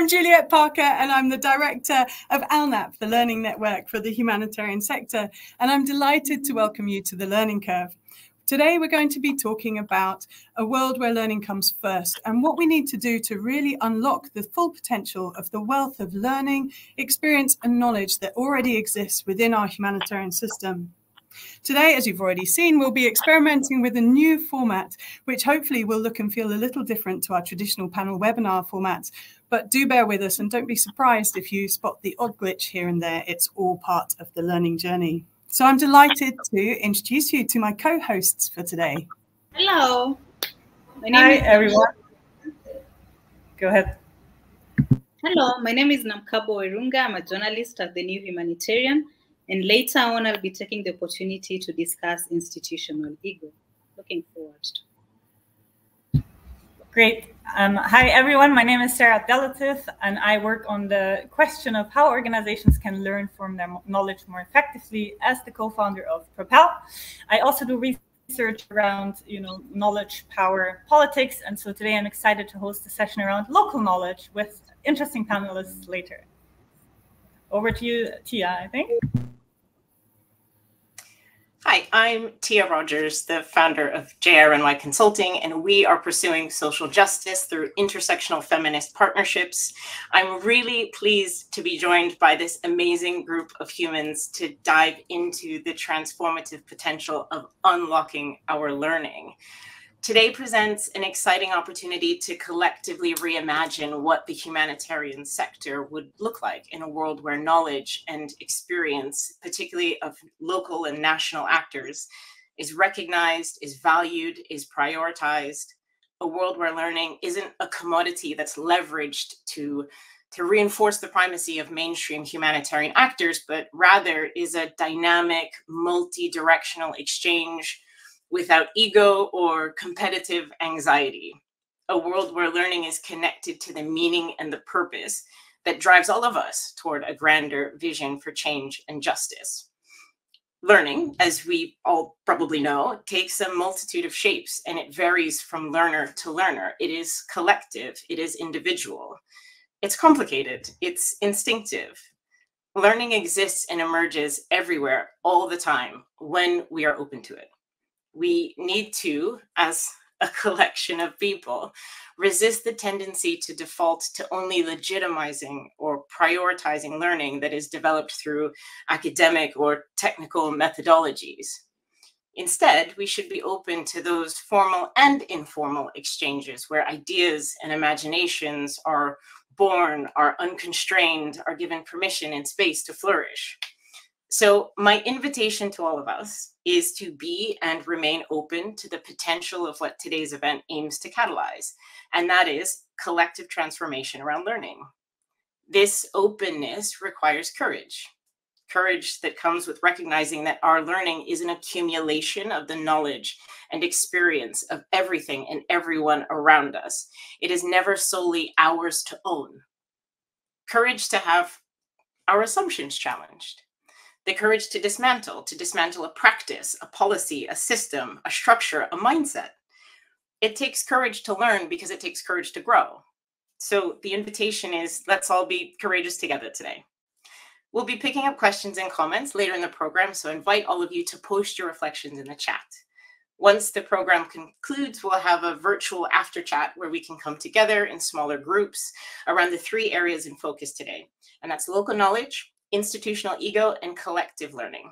Juliet Parker, and I'm the director of ALNAP, the Learning Network for the Humanitarian Sector, and I'm delighted to welcome you to the Learning Curve. Today, we're going to be talking about a world where learning comes first and what we need to do to really unlock the full potential of the wealth of learning, experience, and knowledge that already exists within our humanitarian system. Today, as you've already seen, we'll be experimenting with a new format, which hopefully will look and feel a little different to our traditional panel webinar formats. But do bear with us and don't be surprised if you spot the odd glitch here and there. It's all part of the learning journey. So I'm delighted to introduce you to my co-hosts for today. Hello. Hi, everyone. Go ahead. Hello, my name is Namkabo Werunga. I'm a journalist at the New Humanitarian. And later on, I'll be taking the opportunity to discuss institutional ego. Looking forward to it. Great. Hi, everyone. My name is Sarah Abdelatif, and I work on the question of how organizations can learn from their knowledge more effectively as the co-founder of Propel. I also do research around, knowledge, power, politics. And so today I'm excited to host a session around local knowledge with interesting panelists later. Over to you, Tia, I think. Hi, I'm Tia Rogers, the founder of JRNY Consulting, and we are pursuing social justice through intersectional feminist partnerships. I'm really pleased to be joined by this amazing group of humans to dive into the transformative potential of unlocking our learning. Today presents an exciting opportunity to collectively reimagine what the humanitarian sector would look like in a world where knowledge and experience, particularly of local and national actors, is recognized, is valued, is prioritized. A world where learning isn't a commodity that's leveraged to reinforce the primacy of mainstream humanitarian actors, but rather is a dynamic, multi-directional exchange without ego or competitive anxiety. A world where learning is connected to the meaning and the purpose that drives all of us toward a grander vision for change and justice. Learning, as we all probably know, takes a multitude of shapes, and it varies from learner to learner. It is collective, it is individual. It's complicated, it's instinctive. Learning exists and emerges everywhere all the time when we are open to it. We need to, as a collection of people, resist the tendency to default to only legitimizing or prioritizing learning that is developed through academic or technical methodologies. Instead, we should be open to those formal and informal exchanges where ideas and imaginations are born, are unconstrained, are given permission and space to flourish. So my invitation to all of us is to be and remain open to the potential of what today's event aims to catalyze, and that is collective transformation around learning. This openness requires courage that comes with recognizing that our learning is an accumulation of the knowledge and experience of everything and everyone around us. It is never solely ours to own. Courage to have our assumptions challenged. The courage to dismantle a practice, a policy, a system, a structure, a mindset. It takes courage to learn because it takes courage to grow. So the invitation is, let's all be courageous together today. We'll be picking up questions and comments later in the program, so I invite all of you to post your reflections in the chat. Once the program concludes, we'll have a virtual after chat where we can come together in smaller groups around the 3 areas in focus today. And that's local knowledge, institutional ego, and collective learning.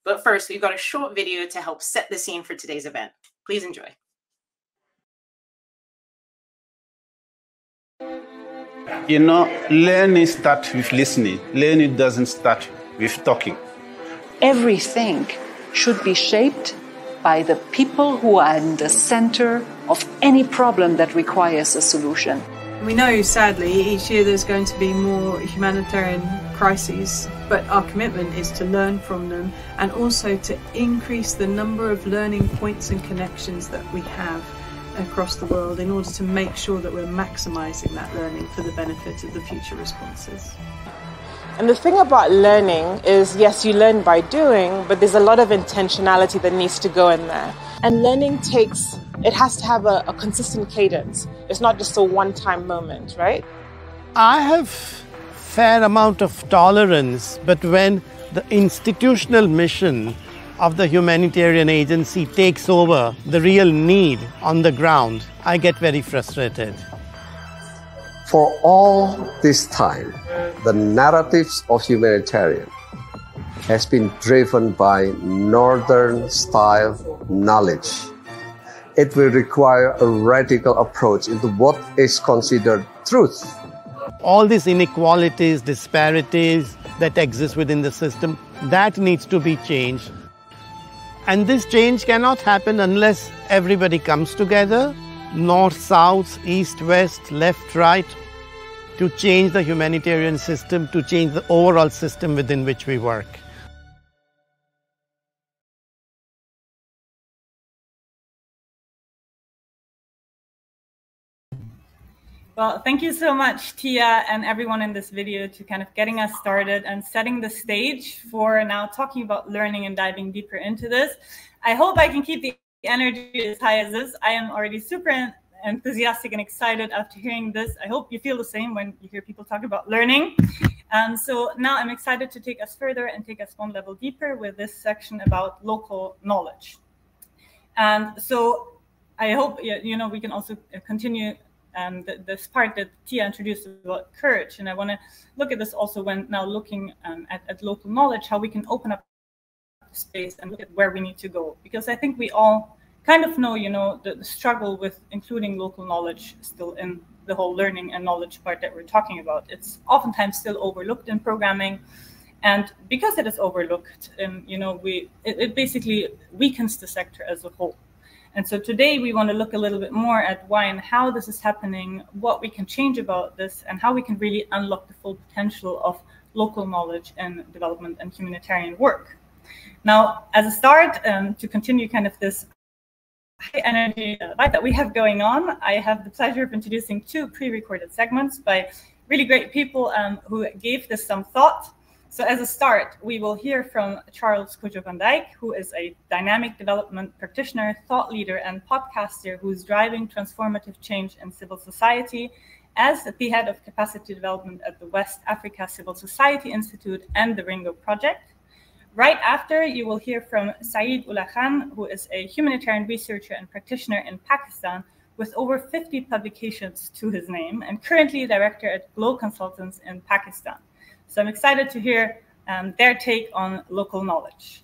But first, we've got a short video to help set the scene for today's event. Please enjoy. You know, learning starts with listening. Learning doesn't start with talking. Everything should be shaped by the people who are in the center of any problem that requires a solution. We know, sadly, each year there's going to be more humanitarian crises, but our commitment is to learn from them and also to increase the number of learning points and connections that we have across the world in order to make sure that we're maximising that learning for the benefit of the future responses. And the thing about learning is, yes, you learn by doing, but there's a lot of intentionality that needs to go in there. And learning it has to have a consistent cadence. It's not just a one-time moment, right? I have fair amount of tolerance, but when the institutional mission of the humanitarian agency takes over the real need on the ground, I get very frustrated. For all this time, the narratives of humanitarian has been driven by Northern-style knowledge. It will require a radical approach into what is considered truth. All these inequalities, disparities that exist within the system, that needs to be changed. And this change cannot happen unless everybody comes together, north, south, east, west, left, right, to change the humanitarian system, to change the overall system within which we work. Well, thank you so much, Tia, and everyone in this video to kind of getting us started and setting the stage for now talking about learning and diving deeper into this. I hope I can keep the energy as high as this. I am already super enthusiastic and excited after hearing this. I hope you feel the same when you hear people talk about learning. So now I'm excited to take us further and take us one level deeper with this section about local knowledge. And so I hope we can also continue this part that Tia introduced about courage. And I want to look at this also when now looking at local knowledge, how we can open up space and look at where we need to go. Because I think we all kind of know, the struggle with including local knowledge still in the whole learning and knowledge part that we're talking about. It's oftentimes still overlooked in programming. And because it is overlooked, it basically weakens the sector as a whole. And so today we want to look a little bit more at why and how this is happening, what we can change about this, and how we can really unlock the full potential of local knowledge and development and humanitarian work. Now, as a start, to continue kind of this high energy life that we have going on, I have the pleasure of introducing two pre-recorded segments by really great people who gave this some thought. So as a start, we will hear from Charles Kojo van Dijk, who is a dynamic development practitioner, thought leader, and podcaster who's driving transformative change in civil society as the head of capacity development at the West Africa Civil Society Institute and the Ringo Project. Right after, you will hear from Saeed Ullah Khan, who is a humanitarian researcher and practitioner in Pakistan with over 50 publications to his name and currently director at Glow Consultants in Pakistan. So I'm excited to hear their take on local knowledge.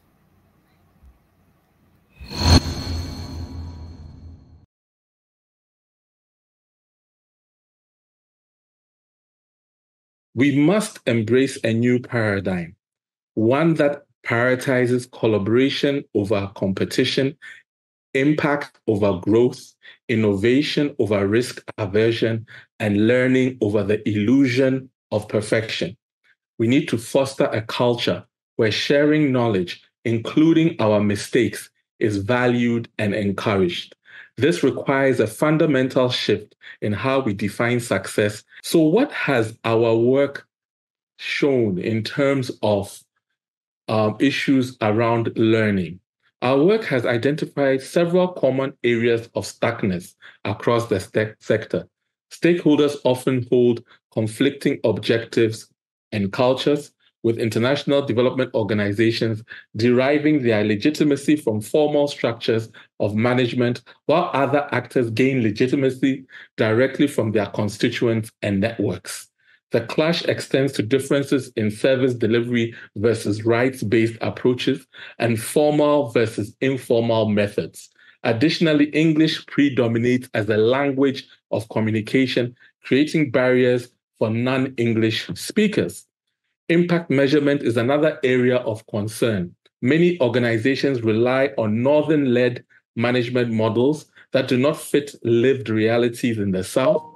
We must embrace a new paradigm, one that prioritizes collaboration over competition, impact over growth, innovation over risk aversion, and learning over the illusion of perfection. We need to foster a culture where sharing knowledge, including our mistakes, is valued and encouraged. This requires a fundamental shift in how we define success. So what has our work shown in terms of issues around learning? Our work has identified several common areas of stuckness across the sector. Stakeholders often hold conflicting objectives and cultures, with international development organizations deriving their legitimacy from formal structures of management, while other actors gain legitimacy directly from their constituents and networks. The clash extends to differences in service delivery versus rights-based approaches and formal versus informal methods. Additionally, English predominates as a language of communication, creating barriers for non-English speakers. Impact measurement is another area of concern. Many organizations rely on northern-led management models that do not fit lived realities in the South.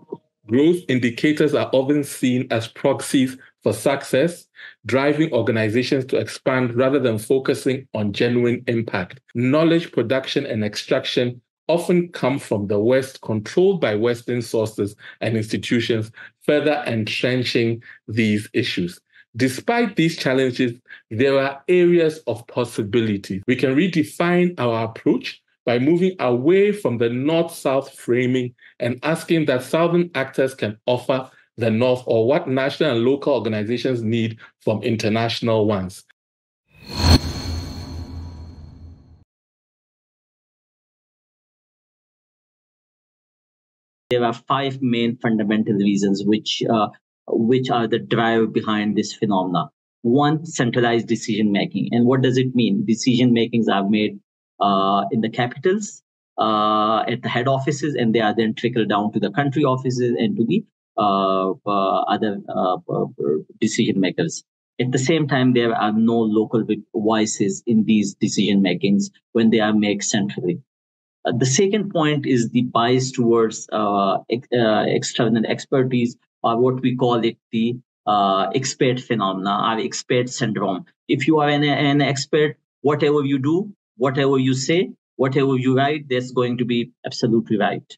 Growth indicators are often seen as proxies for success, driving organizations to expand rather than focusing on genuine impact. Knowledge production and extraction often come from the West, controlled by Western sources and institutions, further entrenching these issues. Despite these challenges, there are areas of possibility. We can redefine our approach by moving away from the North-South framing and asking that Southern actors can offer the North or what national and local organizations need from international ones. There are 5 main fundamental reasons which are the drive behind this phenomena. One, centralized decision making. And what does it mean? Decision makings are made in the capitals, at the head offices, and they are then trickled down to the country offices and to the other decision makers. At the same time, there are no local voices in these decision makings when they are made centrally. The second point is the bias towards external expertise, or what we call it the expert phenomena, or expert syndrome. If you are an expert, whatever you do, whatever you say, whatever you write, that's going to be absolutely right.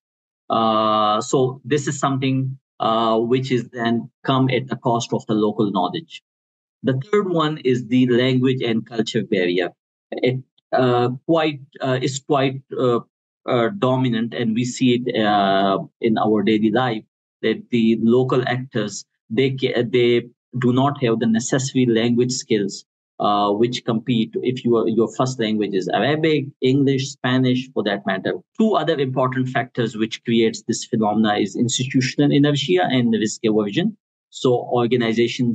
So this is something which is then come at the cost of the local knowledge. The third one is the language and culture barrier. It is quite dominant, and we see it in our daily life, that the local actors, they do not have the necessary language skills which compete if your first language is Arabic, English, Spanish, for that matter. 2 other important factors which creates this phenomena is institutional inertia and risk aversion. So organization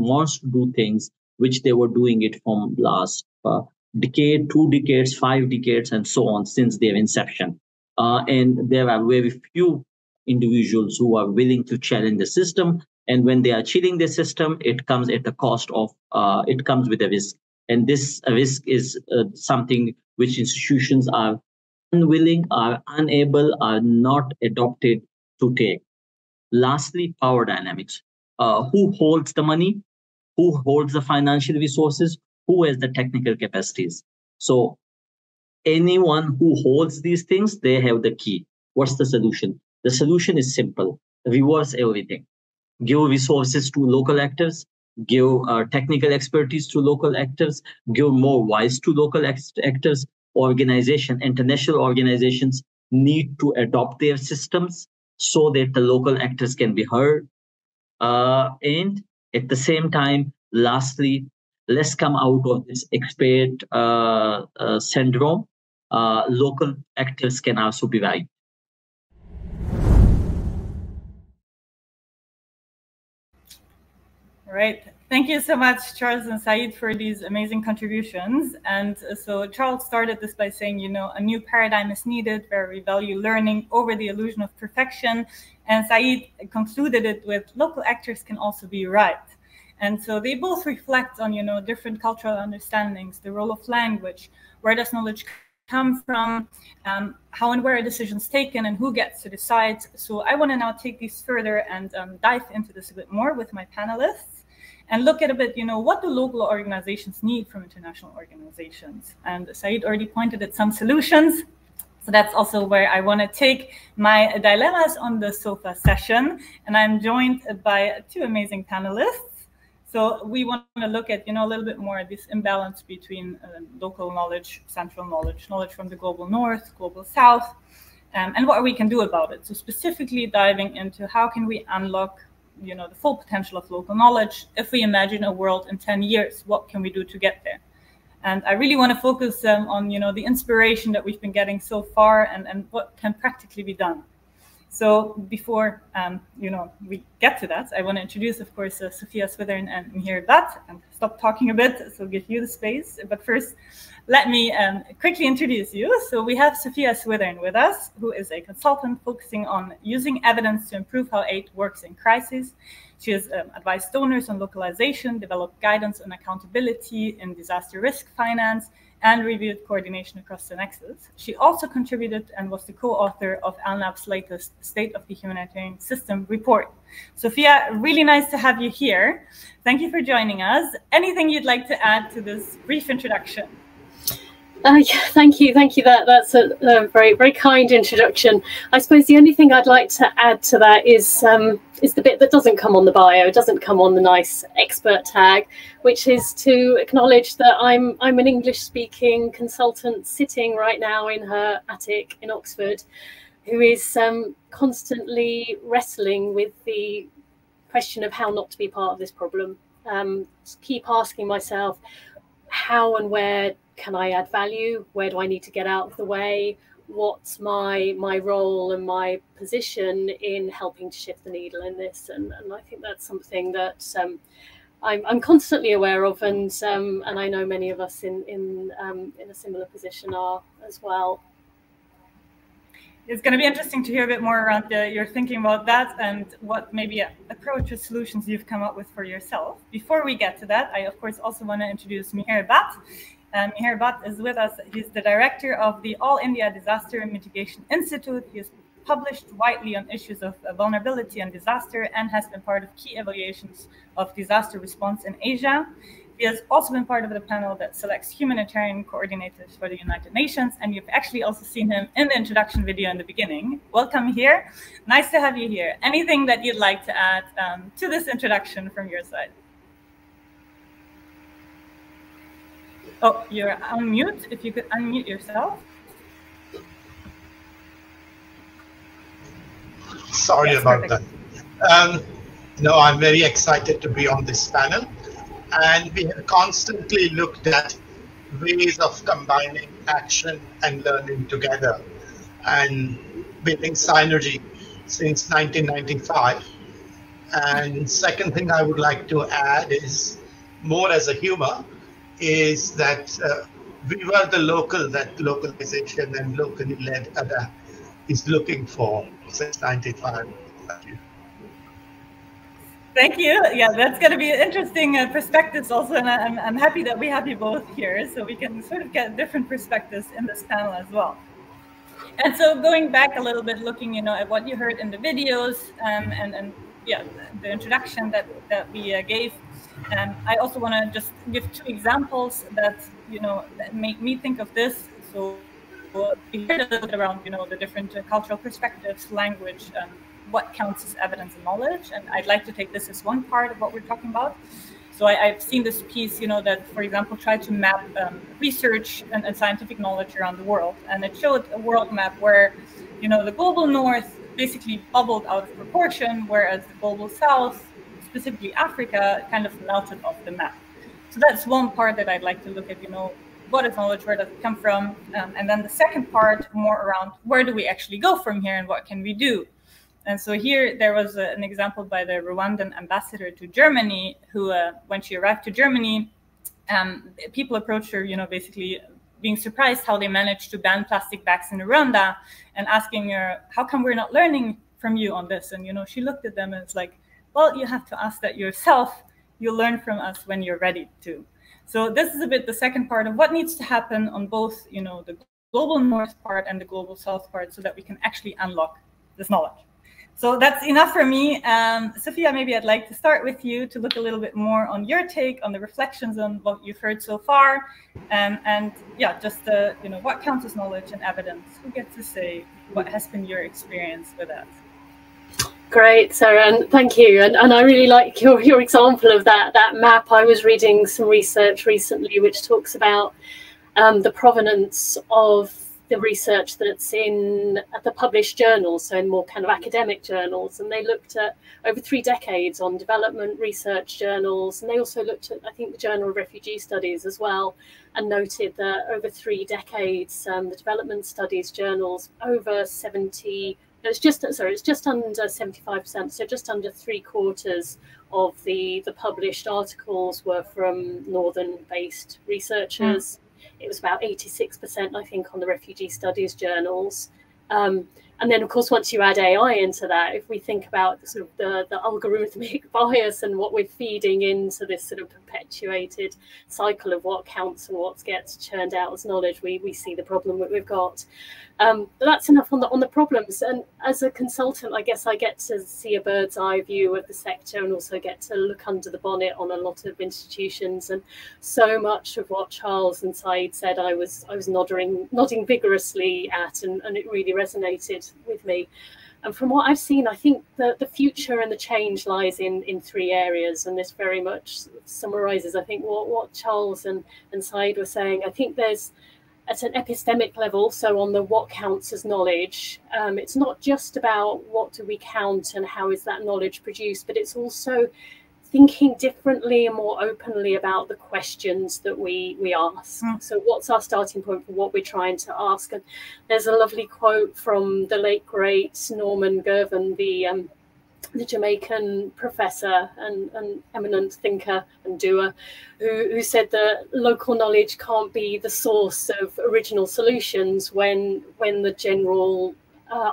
wants to do things which they were doing it from last decade, 2 decades, 5 decades, and so on since their inception. And there are very few individuals who are willing to challenge the system. And when they are cheating the system, it comes at the cost of, it comes with a risk. And this risk is something which institutions are unwilling, are unable, are not adopted to take. Lastly, power dynamics. Who holds the money? Who holds the financial resources? Who has the technical capacities? So anyone who holds these things, they have the key. What's the solution? The solution is simple. Reverse everything. Give resources to local actors, give technical expertise to local actors, give more voice to local actors. International organizations need to adopt their systems so that the local actors can be heard. And at the same time, lastly, let's come out of this expert syndrome. Local actors can also be right. Right. Thank you so much, Charles and Saeed, for these amazing contributions. And so Charles started this by saying, a new paradigm is needed where we value learning over the illusion of perfection. And Saeed concluded it with local actors can also be right. And so they both reflect on, different cultural understandings, the role of language, where does knowledge come from, how and where are decisions taken, and who gets to decide. So I want to now take these further and dive into this a bit more with my panelists and look at a bit, what do local organizations need from international organizations? And Saeed already pointed at some solutions. So that's also where I want to take my dilemmas on the sofa session. And I'm joined by 2 amazing panelists. So we want to look at, a little bit more this imbalance between local knowledge, central knowledge, knowledge from the global north, global south, and what we can do about it. So specifically diving into how can we unlock, the full potential of local knowledge. If we imagine a world in 10 years, what can we do to get there? And I really want to focus on, the inspiration that we've been getting so far and what can practically be done. So before we get to that, I want to introduce, of course, Sophia Swithern and Meher Bhatt, and stop talking a bit, so give you the space. But first, let me quickly introduce you. So we have Sophia Swithern with us, who is a consultant focusing on using evidence to improve how aid works in crises. She has advised donors on localization, developed guidance on accountability in disaster risk finance, and reviewed coordination across the nexus. She also contributed and was the co-author of ALNAP's latest State of the Humanitarian System report. Sophia, really nice to have you here. Thank you for joining us. Anything you'd like to add to this brief introduction? Yeah, thank you. That's a very, very kind introduction. I suppose the only thing I'd like to add to that is the bit that doesn't come on the bio, doesn't come on the nice expert tag, which is to acknowledge that I'm an English-speaking consultant sitting right now in her attic in Oxford, who is constantly wrestling with the question of how not to be part of this problem. Keep asking myself, how and where can I add value? Where do I need to get out of the way? What's my role and my position in helping to shift the needle in this? And I think that's something that I'm constantly aware of, and I know many of us in a similar position are as well. It's going to be interesting to hear a bit more around your thinking about that and what maybe approach or solutions you've come up with for yourself. Before we get to that, I of course also want to introduce Meher Bhatt. Meher Bhatt is with us. He's the director of the All India Disaster Mitigation Institute. He has published widely on issues of vulnerability and disaster and has been part of key evaluations of disaster response in Asia. He has also been part of the panel that selects humanitarian coordinators for the United Nations, and you've actually also seen him in the introduction video in the beginning. Welcome here. Nice to have you here. Anything that you'd like to add to this introduction from your side? Oh, you're on mute. If you could unmute yourself. Sorry about that. No, I'm very excited to be on this panel. And we have constantly looked at ways of combining action and learning together and building synergy since 1995. And second thing I would like to add is, more as a humor, is that we were the local that localization and locally led ADAPT is looking for since 95. Thank you. Thank you. Yeah, that's going to be interesting perspectives also, and I'm happy that we have you both here, so we can sort of get different perspectives in this panel as well. And so going back a little bit, looking, at what you heard in the videos, and yeah, the introduction that we gave, I also want to just give two examples that that make me think of this. So we heard a little bit around the different cultural perspectives, language, what counts as evidence and knowledge, and I'd like to take this as one part of what we're talking about. So I've seen this piece, that, for example, tried to map research and scientific knowledge around the world, and it showed a world map where, the global north basically bubbled out of proportion, whereas the global south, specifically Africa, kind of melted off the map. So that's one part that I'd like to look at, what is knowledge, where does it come from? And then the second part, more around where do we actually go from here and what can we do? And so here there was an example by the Rwandan ambassador to Germany, who, when she arrived to Germany, people approached her, basically being surprised how they managed to ban plastic bags in Rwanda, and asking her, how come we're not learning from you on this? And, she looked at them and it's like, well, you have to ask that yourself. You'll learn from us when you're ready to. So this is a bit the second part of what needs to happen on both, the global north part and the global south part, so that we can actually unlock this knowledge. So that's enough for me. Sophia, maybe I'd like to start with you to look a little bit more on your take on the reflections on what you've heard so far. And yeah, just what counts as knowledge and evidence? Who gets to say what has been your experience with that? Great, Sarah, and thank you. And I really like your example of that map. I was reading some research recently which talks about the provenance of the research that's in the published journals, so in more kind of academic journals, and they looked at over 3 decades on development research journals, and they also looked at, I think, the Journal of Refugee Studies as well, and noted that over 3 decades, the development studies journals, over 70 it's just under 75%, so just under 3/4 of the published articles were from Northern-based researchers. It was about 86%, I think, on the refugee studies journals. And then, of course, once you add AI into that, if we think about sort of the algorithmic bias and what we're feeding into this sort of perpetuated cycle of what counts and what gets churned out as knowledge, we see the problem that we've got. But that's enough on the problems. And as a consultant, I guess I get to see a bird's eye view of the sector and also get to look under the bonnet on a lot of institutions. And so much of what Charles and Saeed said, I was nodding vigorously at, and it really resonated with me. And from what I've seen, I think the future and the change lies in three areas, and this very much summarizes, I think, what Charles and Saeed were saying. I think there's, at an epistemic level, so on the what counts as knowledge, it's not just about what do we count and how is that knowledge produced, but it's also thinking differently and more openly about the questions that we ask. So what's our starting point for what we're trying to ask? And there's a lovely quote from the late great Norman Girvan, the Jamaican professor and eminent thinker and doer, who said that local knowledge can't be the source of original solutions when the general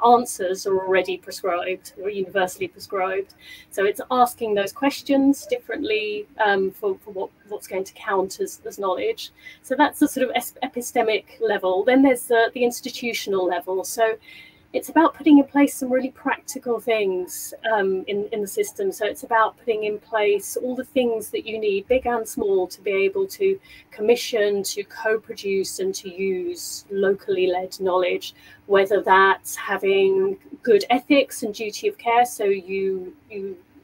answers are already prescribed or universally prescribed. So it's asking those questions differently for what's going to count as knowledge. So that's the sort of epistemic level. Then there's the institutional level. So it's about putting in place some really practical things in the system. So it's about putting in place all the things that you need, big and small, to be able to commission, to co-produce and to use locally led knowledge, whether that's having good ethics and duty of care, so you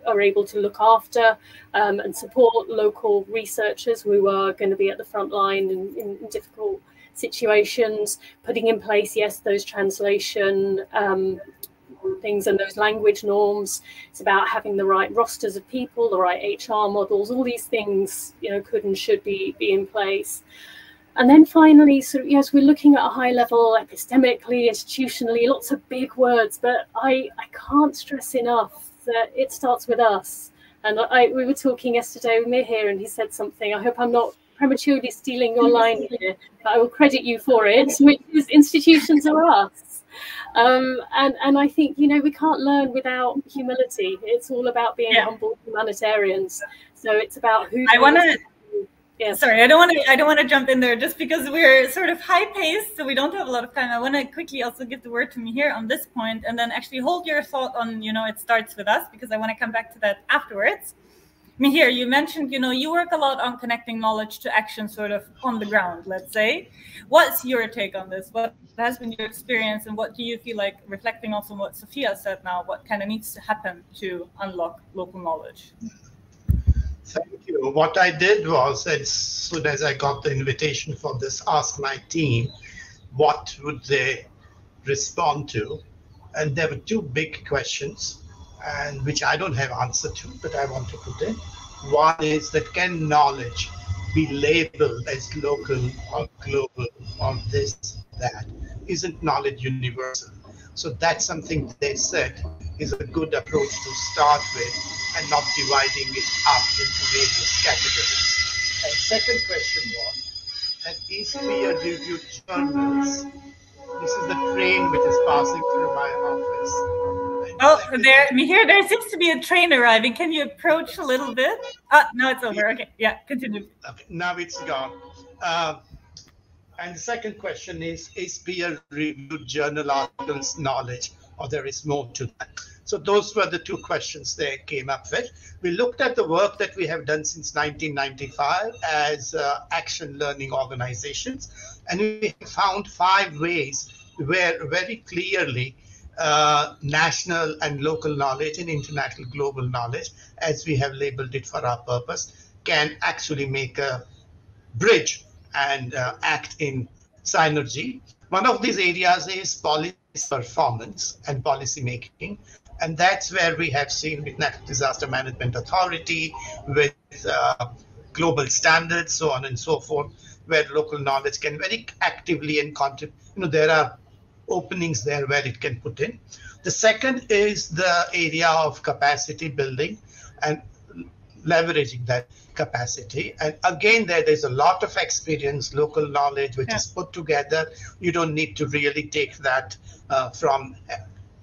are able to look after and support local researchers who are going to be at the front line in difficult situations, putting in place, yes, those translation things and those language norms. It's about having the right rosters of people, the right HR models, all these things, could and should be in place. And then finally, sort of, yes, we're looking at a high level, epistemically, institutionally, lots of big words, but I can't stress enough that it starts with us. And we were talking yesterday with Mihir, and he said something, I hope I'm not prematurely stealing your line here, but I will credit you for it, which is institutions are us. And I think, we can't learn without humility. It's all about being humble humanitarians. So it's about who. Sorry, I don't want to jump in there just because we're sort of high paced, so we don't have a lot of time. I want to quickly also give the word to Mihir on this point, and then actually hold your thought on, it starts with us, because I want to come back to that afterwards. Mihir, you mentioned, you work a lot on connecting knowledge to action sort of on the ground, let's say. What's your take on this? What has been your experience, and what do you feel like, reflecting also on what Sophia said now, what kind of needs to happen to unlock local knowledge? Thank you. What I did was, as soon as I got the invitation for this, ask my team, what would they respond to? And there were two big questions, and which I don't have answer to, but I want to put in. One is that can knowledge be labeled as local or global or this, that? Isn't knowledge universal? So that's something they said is a good approach to start with, and not dividing it up into various categories. And second question was, that is peer-reviewed journals. This is the train which is passing through my office. Oh, there seems to be a train arriving. Can you approach a little bit? Now it's over. Okay, yeah, continue. Okay, now it's gone. And the second question is peer-reviewed journal articles knowledge, or there is more to that? So those were the two questions they came up with. We looked at the work that we have done since 1995 as action learning organizations, and we found 5 ways where very clearly national and local knowledge and international global knowledge, as we have labeled it for our purpose, can actually make a bridge and act in synergy. One of these areas is policy performance and policy making. And that's where we have seen with National Disaster Management Authority, with global standards, so on and so forth, where local knowledge can very actively and contribute. There are openings there where it can put in. The second is the area of capacity building and leveraging that capacity. And again, there's a lot of experience, local knowledge, which is put together. You don't need to really take that from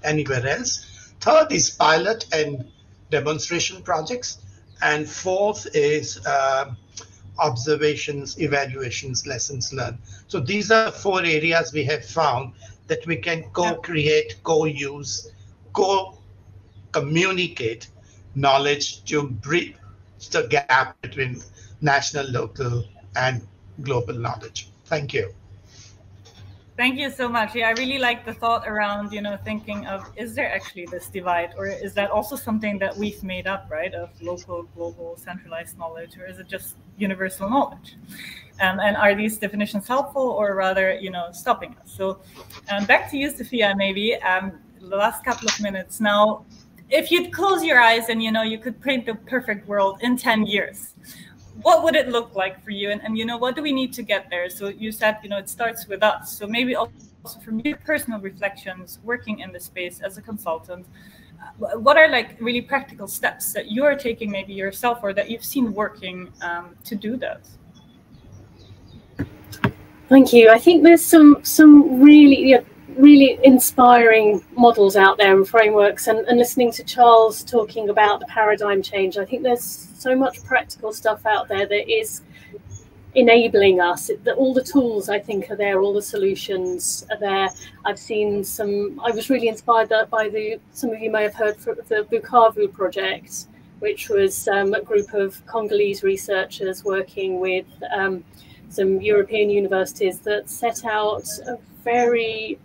anywhere else. Third is pilot and demonstration projects. And fourth is observations, evaluations, lessons learned. So these are 4 areas we have found that we can co-create, co-use, co-communicate knowledge to bridge the gap between national, local, and global knowledge. Thank you. Thank you so much. Yeah, I really like the thought around, thinking of, is there actually this divide, or is that also something that we've made up, right, of local, global, centralized knowledge, or is it just universal knowledge? And are these definitions helpful, or rather, stopping us? So back to you, Sophia, maybe, the last couple of minutes. Now, if you'd close your eyes and, you could paint the perfect world in 10 years, what would it look like for you? And what do we need to get there? So you said, it starts with us. So maybe also from your personal reflections, working in the space as a consultant, what are like really practical steps that you're taking maybe yourself, or that you've seen working to do that? Thank you. I think there's some really inspiring models out there and frameworks, and listening to Charles talking about the paradigm change, I think there's so much practical stuff out there that is enabling us. All the tools, I think, are there, all the solutions are there. I've seen I was really inspired by some of you may have heard of the Bukavu project, which was a group of Congolese researchers working with some European universities that set out a very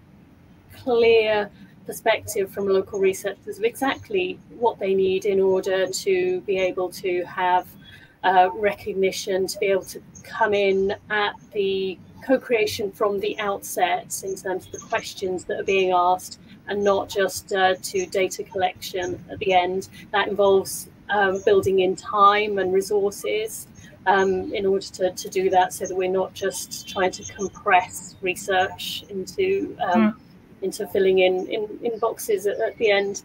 clear perspective from local researchers of exactly what they need in order to be able to have recognition, to be able to come in at the co-creation from the outset in terms of the questions that are being asked, and not just to data collection at the end. That involves building in time and resources in order to do that, so that we're not just trying to compress research into filling in boxes at the end.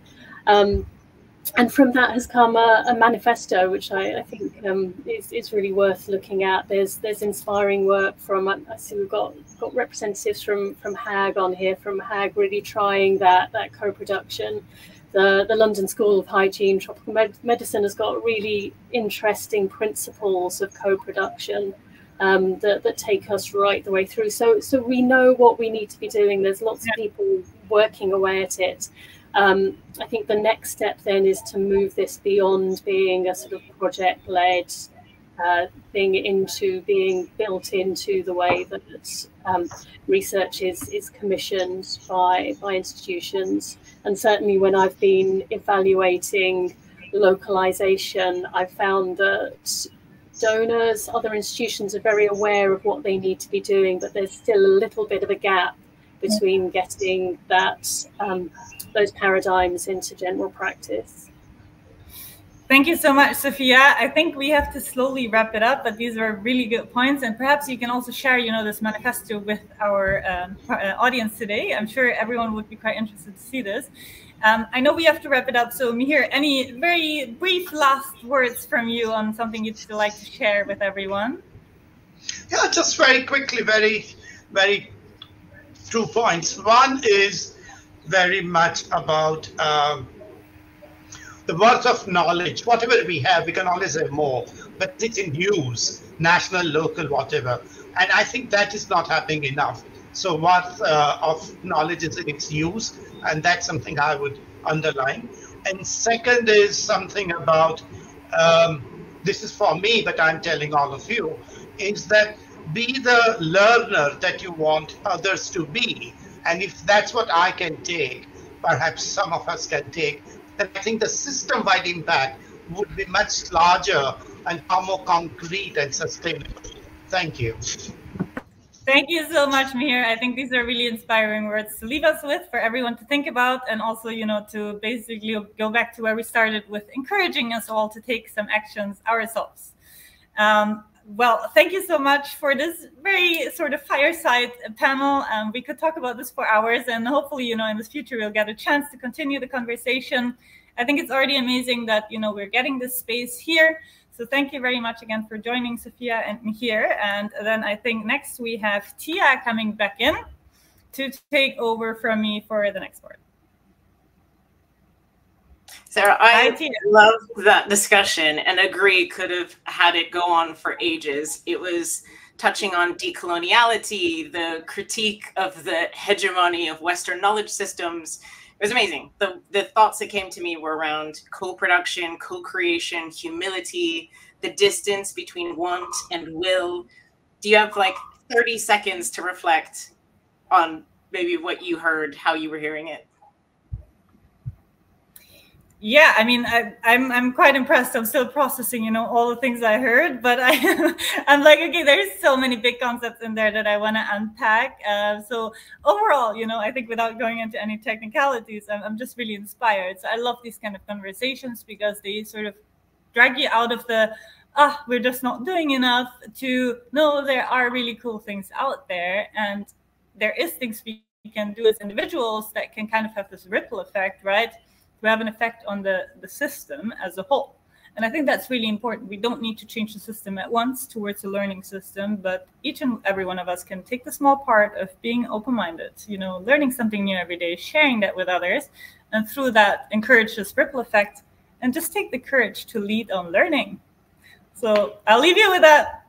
And from that has come a manifesto, which I think is really worth looking at. There's inspiring work from, I see we've got representatives from HAG on here, from HAG really trying that co-production. The London School of Hygiene, Tropical Medicine has got really interesting principles of co-production that take us right the way through. So we know what we need to be doing. There's lots of people working away at it. I think the next step then is to move this beyond being a sort of project-led thing into being built into the way that research is commissioned by institutions. And certainly when I've been evaluating localization, I've found that donors, other institutions are very aware of what they need to be doing, but there's still a little bit of a gap between getting that those paradigms into general practice. Thank you so much, Sophia. I think we have to slowly wrap it up, but these are really good points. And perhaps you can also share, this manifesto with our audience today. I'm sure everyone would be quite interested to see this. I know we have to wrap it up. So Mihir, any very brief last words from you on something you'd still like to share with everyone? Yeah, just very quickly, very 2 points. One is very much about the worth of knowledge. Whatever we have, we can always have more, but it's in use, national, local, whatever. And I think that is not happening enough. So worth of knowledge is in its use, and that's something I would underline. And second is something about, this is for me, but I'm telling all of you, is that be the learner that you want others to be. And if that's what I can take, perhaps some of us can take, then I think the system-wide impact would be much larger and far more concrete and sustainable. Thank you. Thank you so much, Mihir. I think these are really inspiring words to leave us with, for everyone to think about, and also, to basically go back to where we started with encouraging us all to take some actions ourselves. Well, thank you so much for this very sort of fireside panel. We could talk about this for hours, and hopefully, in the future, we'll get a chance to continue the conversation. I think it's already amazing that, we're getting this space here. So thank you very much again for joining Sophia and me here. And then I think next we have Tia coming back in to take over from me for the next part. Sarah, I love that discussion and agree could have had it go on for ages. It was touching on decoloniality, the critique of the hegemony of Western knowledge systems. It was amazing. The thoughts that came to me were around co-production, co-creation, humility, the distance between want and will. Do you have like 30 seconds to reflect on maybe what you heard, how you were hearing it? Yeah, I mean, I'm quite impressed. I'm still processing, all the things I heard, but I'm like, okay, there's so many big concepts in there that I want to unpack. So overall, I think without going into any technicalities, I'm just really inspired. So I love these kind of conversations because they sort of drag you out of the, we're just not doing enough, to, no, there are really cool things out there. And there is things we can do as individuals that can kind of have this ripple effect, right? To have an effect on the system as a whole. And I think that's really important. We don't need to change the system at once towards a learning system, but each and every one of us can take the small part of being open-minded, learning something new every day, sharing that with others, and through that encourage this ripple effect, and just take the courage to lead on learning. So I'll leave you with that.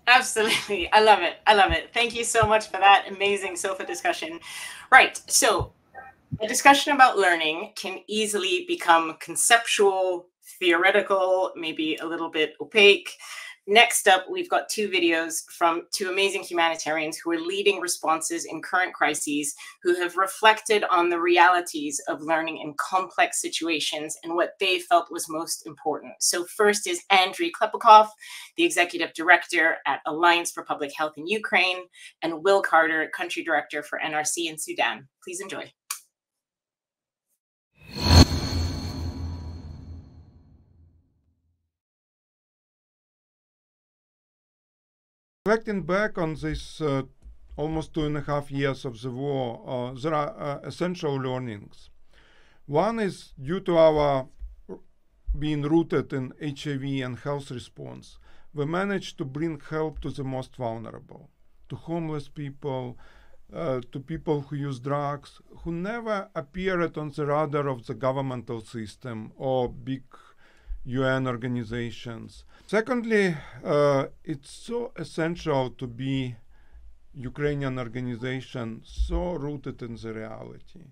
Absolutely. I love it. I love it. Thank you so much for that amazing SOFA discussion. Right. So a discussion about learning can easily become conceptual, theoretical, maybe a little bit opaque. Next up, we've got two videos from two amazing humanitarians who are leading responses in current crises, who have reflected on the realities of learning in complex situations and what they felt was most important. So first is Andriy Klepikov, the executive director at Alliance for Public Health in Ukraine, and Will Carter, country director for NRC in Sudan. Please enjoy. Reflecting back on this almost 2.5 years of the war, there are essential learnings. One is due to our being rooted in HIV and health response, we managed to bring help to the most vulnerable, to homeless people, to people who use drugs, who never appeared on the radar of the governmental system or big UN organizations. Secondly, it's so essential to be Ukrainian organization so rooted in the reality.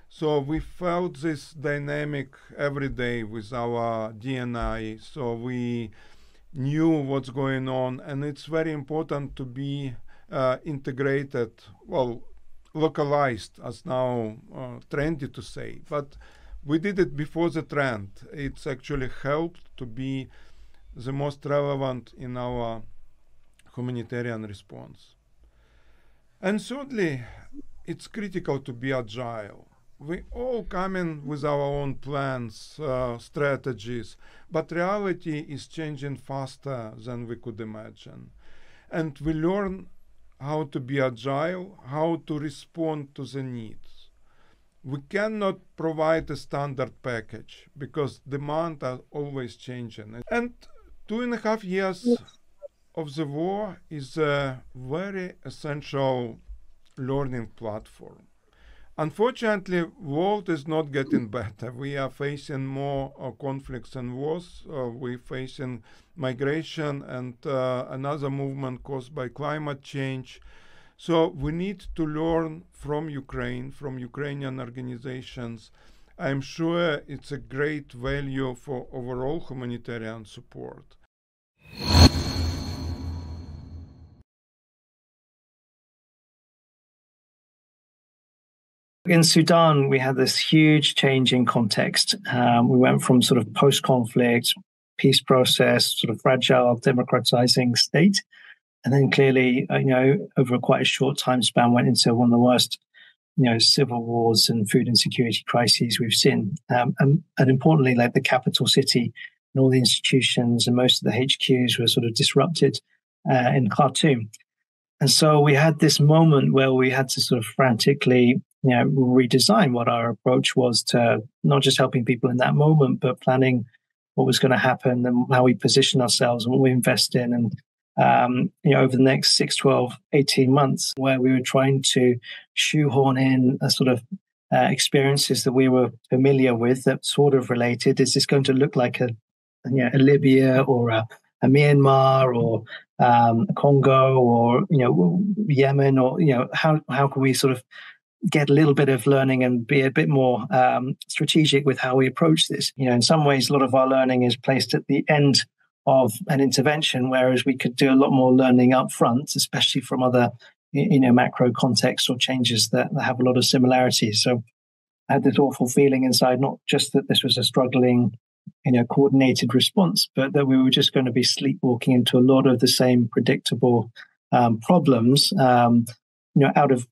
So we felt this dynamic every day with our DNA, so we knew what's going on, and it's very important to be integrated, well, localized, as now trendy to say, but we did it before the trend. It's actually helped to be the most relevant in our humanitarian response. And thirdly, it's critical to be agile. We all come in with our own plans, strategies, but reality is changing faster than we could imagine. And we learn how to be agile, how to respond to the needs. We cannot provide a standard package because demand are always changing. And 2.5 years of the war is a very essential learning platform. Unfortunately, world is not getting better. We are facing more conflicts and wars. We're facing migration and another movement caused by climate change. So we need to learn from Ukraine, from Ukrainian organizations. I'm sure it's a great value for overall humanitarian support. In Sudan, we had this huge change in context. We went from sort of post-conflict, peace process, sort of fragile, democratizing state, and then clearly, over quite a short time span, went into one of the worst, civil wars and food insecurity crises we've seen. And importantly, like the capital city and all the institutions and most of the HQs were sort of disrupted in Khartoum. And so we had this moment where we had to sort of frantically, redesign what our approach was to not just helping people in that moment, but planning what was going to happen and how we position ourselves and what we invest in. And, over the next 6, 12, 18 months, where we were trying to shoehorn in a sort of experiences that we were familiar with that sort of related. Is this going to look like a Libya or a Myanmar or Congo or Yemen, or how can we sort of get a little bit of learning and be a bit more strategic with how we approach this? In some ways, a lot of our learning is placed at the end of an intervention, whereas we could do a lot more learning up front, especially from other macro contexts or changes that have a lot of similarities. So I had this awful feeling inside, not just that this was a struggling coordinated response, but that we were just going to be sleepwalking into a lot of the same predictable problems, out of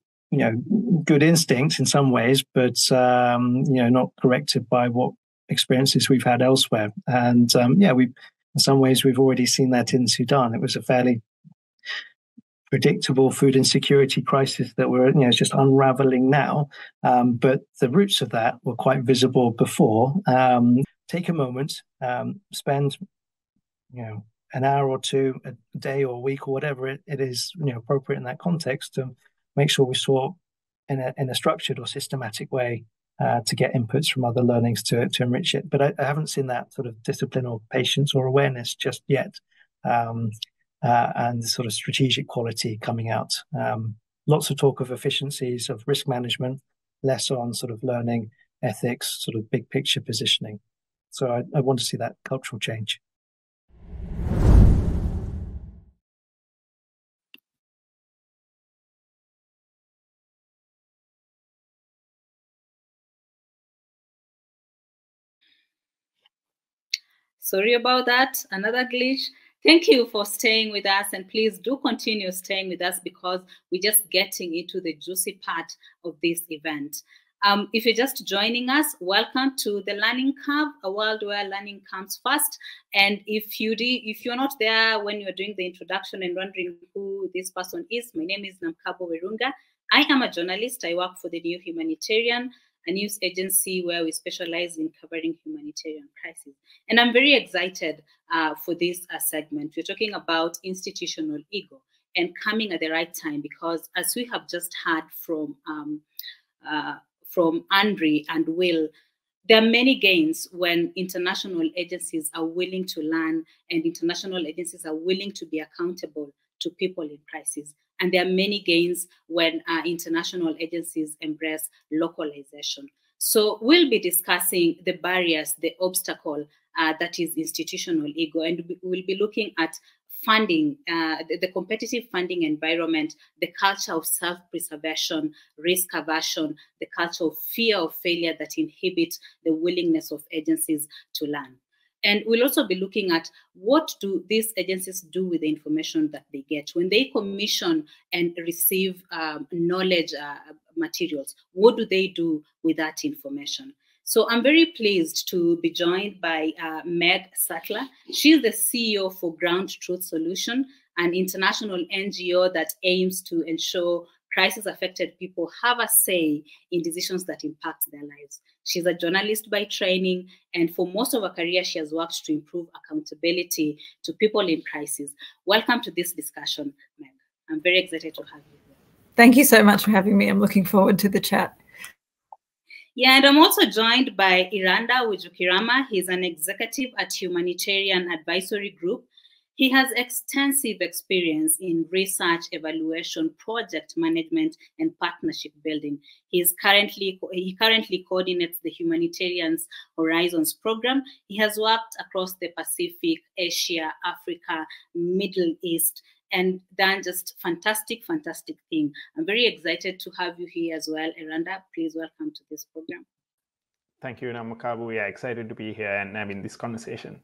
good instinct in some ways, but not corrected by what experiences we've had elsewhere. And in some ways we've already seen that in Sudan. It was a fairly predictable food insecurity crisis that we're just unraveling now, but the roots of that were quite visible before. Take a moment, spend an hour or two a day or a week or whatever it is appropriate in that context to make sure we saw in a structured or systematic way to get inputs from other learnings to enrich it. But I haven't seen that sort of discipline or patience or awareness just yet, and sort of strategic quality coming out. Lots of talk of efficiencies, of risk management, less on sort of learning, ethics, sort of big picture positioning. So I want to see that cultural change. Sorry about that, another glitch. Thank you for staying with us, and please do continue staying with us because we're just getting into the juicy part of this event. If you're just joining us, welcome to the Learning Curve, a world where learning comes first. And if you're not there when you're doing the introduction and wondering who this person is, my name is Namkabo Werunga. I am a journalist. I work for the New Humanitarian, a news agency where we specialize in covering humanitarian crises. And I'm very excited for this segment. We're talking about institutional ego, and coming at the right time, because as we have just heard from Andre and Will, there are many gains when international agencies are willing to learn and international agencies are willing to be accountable to people in crisis. And there are many gains when international agencies embrace localization. So we'll be discussing the barriers, the obstacle that is institutional ego, and we'll be looking at funding, the competitive funding environment, the culture of self-preservation, risk aversion, the culture of fear of failure that inhibits the willingness of agencies to learn. And we'll also be looking at what do these agencies do with the information that they get. When they commission and receive knowledge materials, what do they do with that information? So I'm very pleased to be joined by Meg Sattler. She's the CEO for Ground Truth Solution, an international NGO that aims to ensure crisis-affected people have a say in decisions that impact their lives. She's a journalist by training, and for most of her career, she has worked to improve accountability to people in crisis. Welcome to this discussion, Meg. I'm very excited to have you here. Thank you so much for having me. I'm looking forward to the chat. Yeah, and I'm also joined by Iranda Wijukirama. He's an executive at Humanitarian Advisory Group. He has extensive experience in research, evaluation, project management, and partnership building. He currently coordinates the Humanitarian Horizons program. He has worked across the Pacific, Asia, Africa, Middle East, and done just fantastic thing. I'm very excited to have you here as well. Iranda, please welcome to this program. Thank you, Namkabo. We are excited to be here and having this conversation.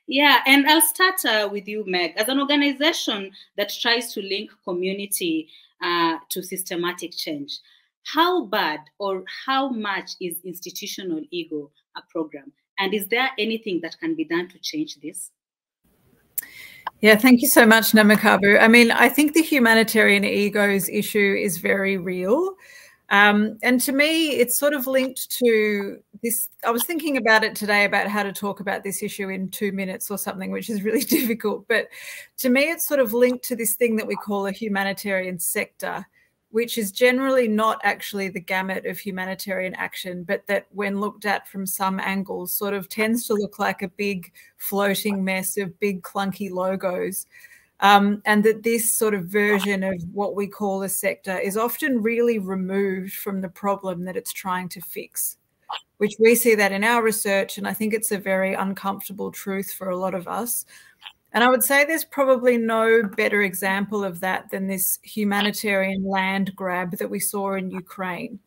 Yeah, and I'll start with you, Meg. As an organization that tries to link community to systematic change, how bad or how much is institutional ego a program? And is there anything that can be done to change this? Yeah, thank you so much, Namakabu. I mean, I think the humanitarian egos issue is very real. And to me, it's sort of linked to this. I was thinking about it today about how to talk about this issue in 2 minutes or something, which is really difficult. But to me, it's sort of linked to this thing that we call a humanitarian sector, which is generally not actually the gamut of humanitarian action, but that when looked at from some angles sort of tends to look like a big floating mess of big clunky logos. And that this sort of version of what we call a sector is often really removed from the problem that it's trying to fix, which we see that in our research. And I think it's a very uncomfortable truth for a lot of us. And I would say there's probably no better example of that than this humanitarian land grab that we saw in Ukraine.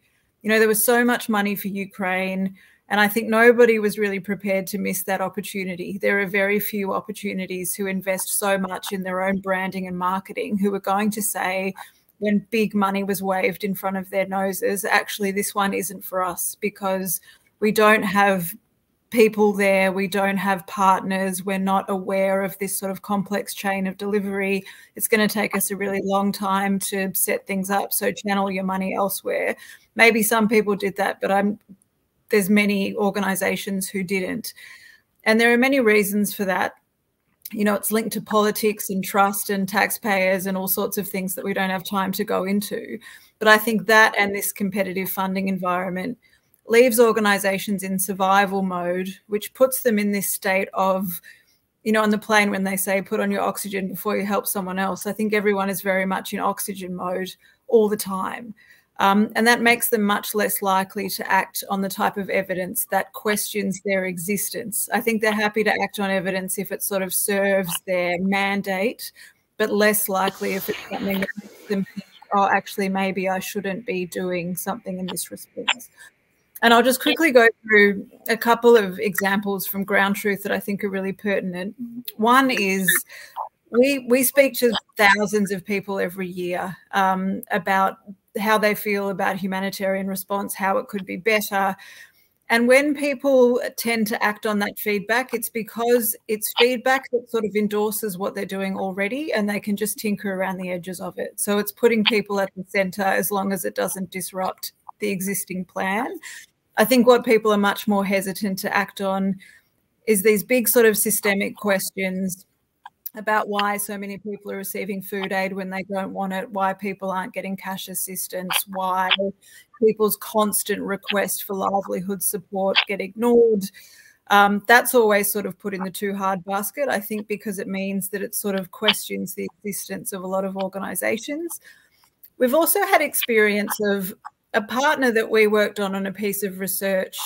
You know, there was so much money for Ukraine, and I think nobody was really prepared to miss that opportunity. There are very few opportunities who invest so much in their own branding and marketing who are going to say, when big money was waved in front of their noses, actually, this one isn't for us because we don't have people there, we don't have partners, we're not aware of this sort of complex chain of delivery. It's going to take us a really long time to set things up, so channel your money elsewhere. Maybe some people did that, but there's many organizations who didn't. And there are many reasons for that. You know, it's linked to politics and trust and taxpayers and all sorts of things that we don't have time to go into. But I think that and this competitive funding environment leaves organizations in survival mode, which puts them in this state of, you know, on the plane when they say put on your oxygen before you help someone else. I think everyone is very much in oxygen mode all the time. And that makes them much less likely to act on the type of evidence that questions their existence. I think they're happy to act on evidence if it sort of serves their mandate, but less likely if it's something that makes them think, oh, actually, maybe I shouldn't be doing something in this response. And I'll just quickly go through a couple of examples from Ground Truth that I think are really pertinent. One is we speak to thousands of people every year about how they feel about humanitarian response, how it could be better. And when people tend to act on that feedback, it's because it's feedback that sort of endorses what they're doing already, and they can just tinker around the edges of it. So it's putting people at the center as long as it doesn't disrupt the existing plan. I think what people are much more hesitant to act on is these big sort of systemic questions about why so many people are receiving food aid when they don't want it, why people aren't getting cash assistance, why people's constant request for livelihood support get ignored. That's always sort of put in the too hard basket, I think, because it means that it sort of questions the existence of a lot of organisations. We've also had experience of a partner that we worked on a piece of research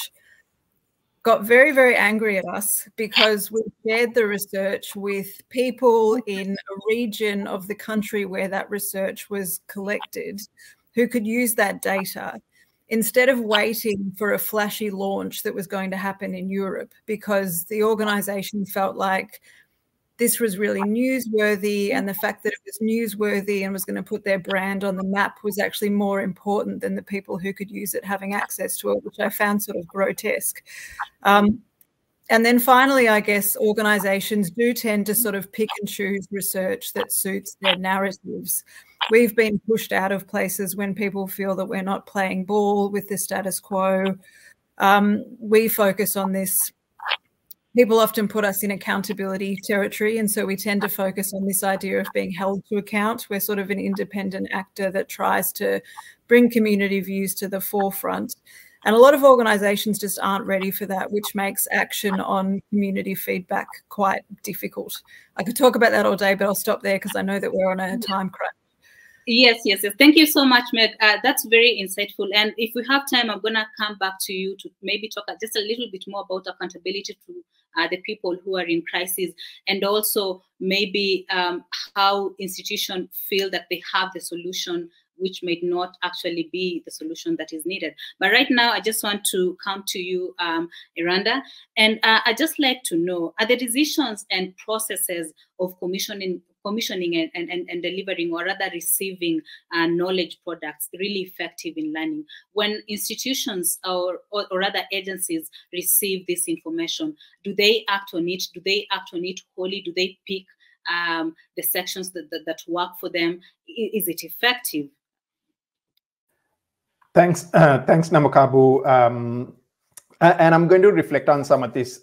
got very, very angry at us because we shared the research with people in a region of the country where that research was collected who could use that data instead of waiting for a flashy launch that was going to happen in Europe, because the organisation felt like this was really newsworthy, and the fact that it was newsworthy and was going to put their brand on the map was actually more important than the people who could use it having access to it, which I found sort of grotesque. And then finally, I guess organisations do tend to sort of pick and choose research that suits their narratives. We've been pushed out of places when people feel that we're not playing ball with the status quo. We focus on this. People often put us in accountability territory, and so we tend to focus on this idea of being held to account. We're sort of an independent actor that tries to bring community views to the forefront. And a lot of organisations just aren't ready for that, which makes action on community feedback quite difficult. I could talk about that all day, but I'll stop there because I know that we're on a time crunch. Yes. Thank you so much, Meg. That's very insightful. And if we have time, I'm going to come back to you to maybe talk just a little bit more about accountability to the people who are in crisis, and also maybe how institutions feel that they have the solution, which may not actually be the solution that is needed. But right now, I just want to come to you, Iranda, and I'd just like to know, are the decisions and processes of commissioning and delivering, or rather receiving knowledge products really effective in learning? When institutions or rather agencies receive this information, do they act on it? Do they act on it wholly? Do they pick the sections that work for them? Is it effective? Thanks, Namakabu. And I'm going to reflect on some of this,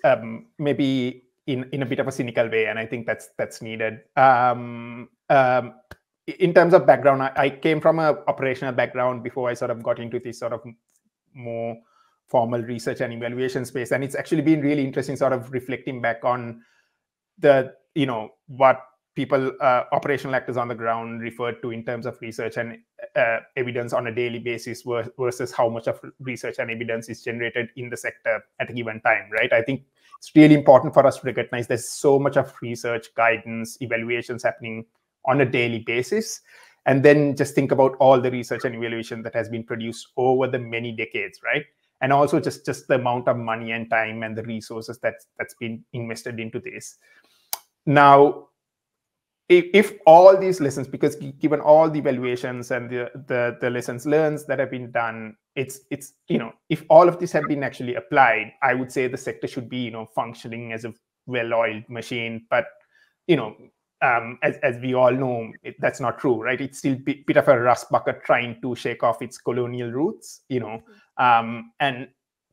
maybe in a bit of a cynical way, and I think that's needed. In terms of background, I came from an operational background before I sort of got into this sort of more formal research and evaluation space, and it's actually been really interesting, sort of reflecting back on the what people, operational actors on the ground, referred to in terms of research and evidence on a daily basis versus how much of research and evidence is generated in the sector at a given time, right? I think it's really important for us to recognize there's so much of research, guidance, evaluations happening on a daily basis. And then just think about all the research and evaluation that has been produced over the many decades, right? And also just the amount of money and time and the resources that's been invested into this. Now, if all these lessons, because given all the evaluations and the lessons learned that have been done, it's if all of this have been actually applied, I would say the sector should be functioning as a well-oiled machine. But as we all know, that's not true, right? It's still a bit of a rust bucket trying to shake off its colonial roots, and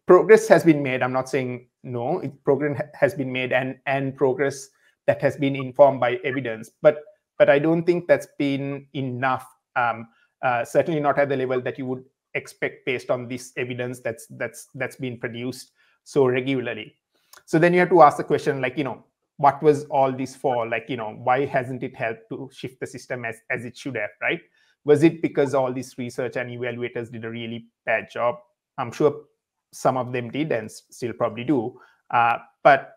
progress has been made. I'm not saying no, progress has been made, and progress that has been informed by evidence, but I don't think that's been enough. Certainly not at the level that you would expect based on this evidence that's been produced so regularly. So then you have to ask the question, what was all this for? Why hasn't it helped to shift the system as it should have, right? Was it because all this research and evaluators did a really bad job? I'm sure some of them did and still probably do, but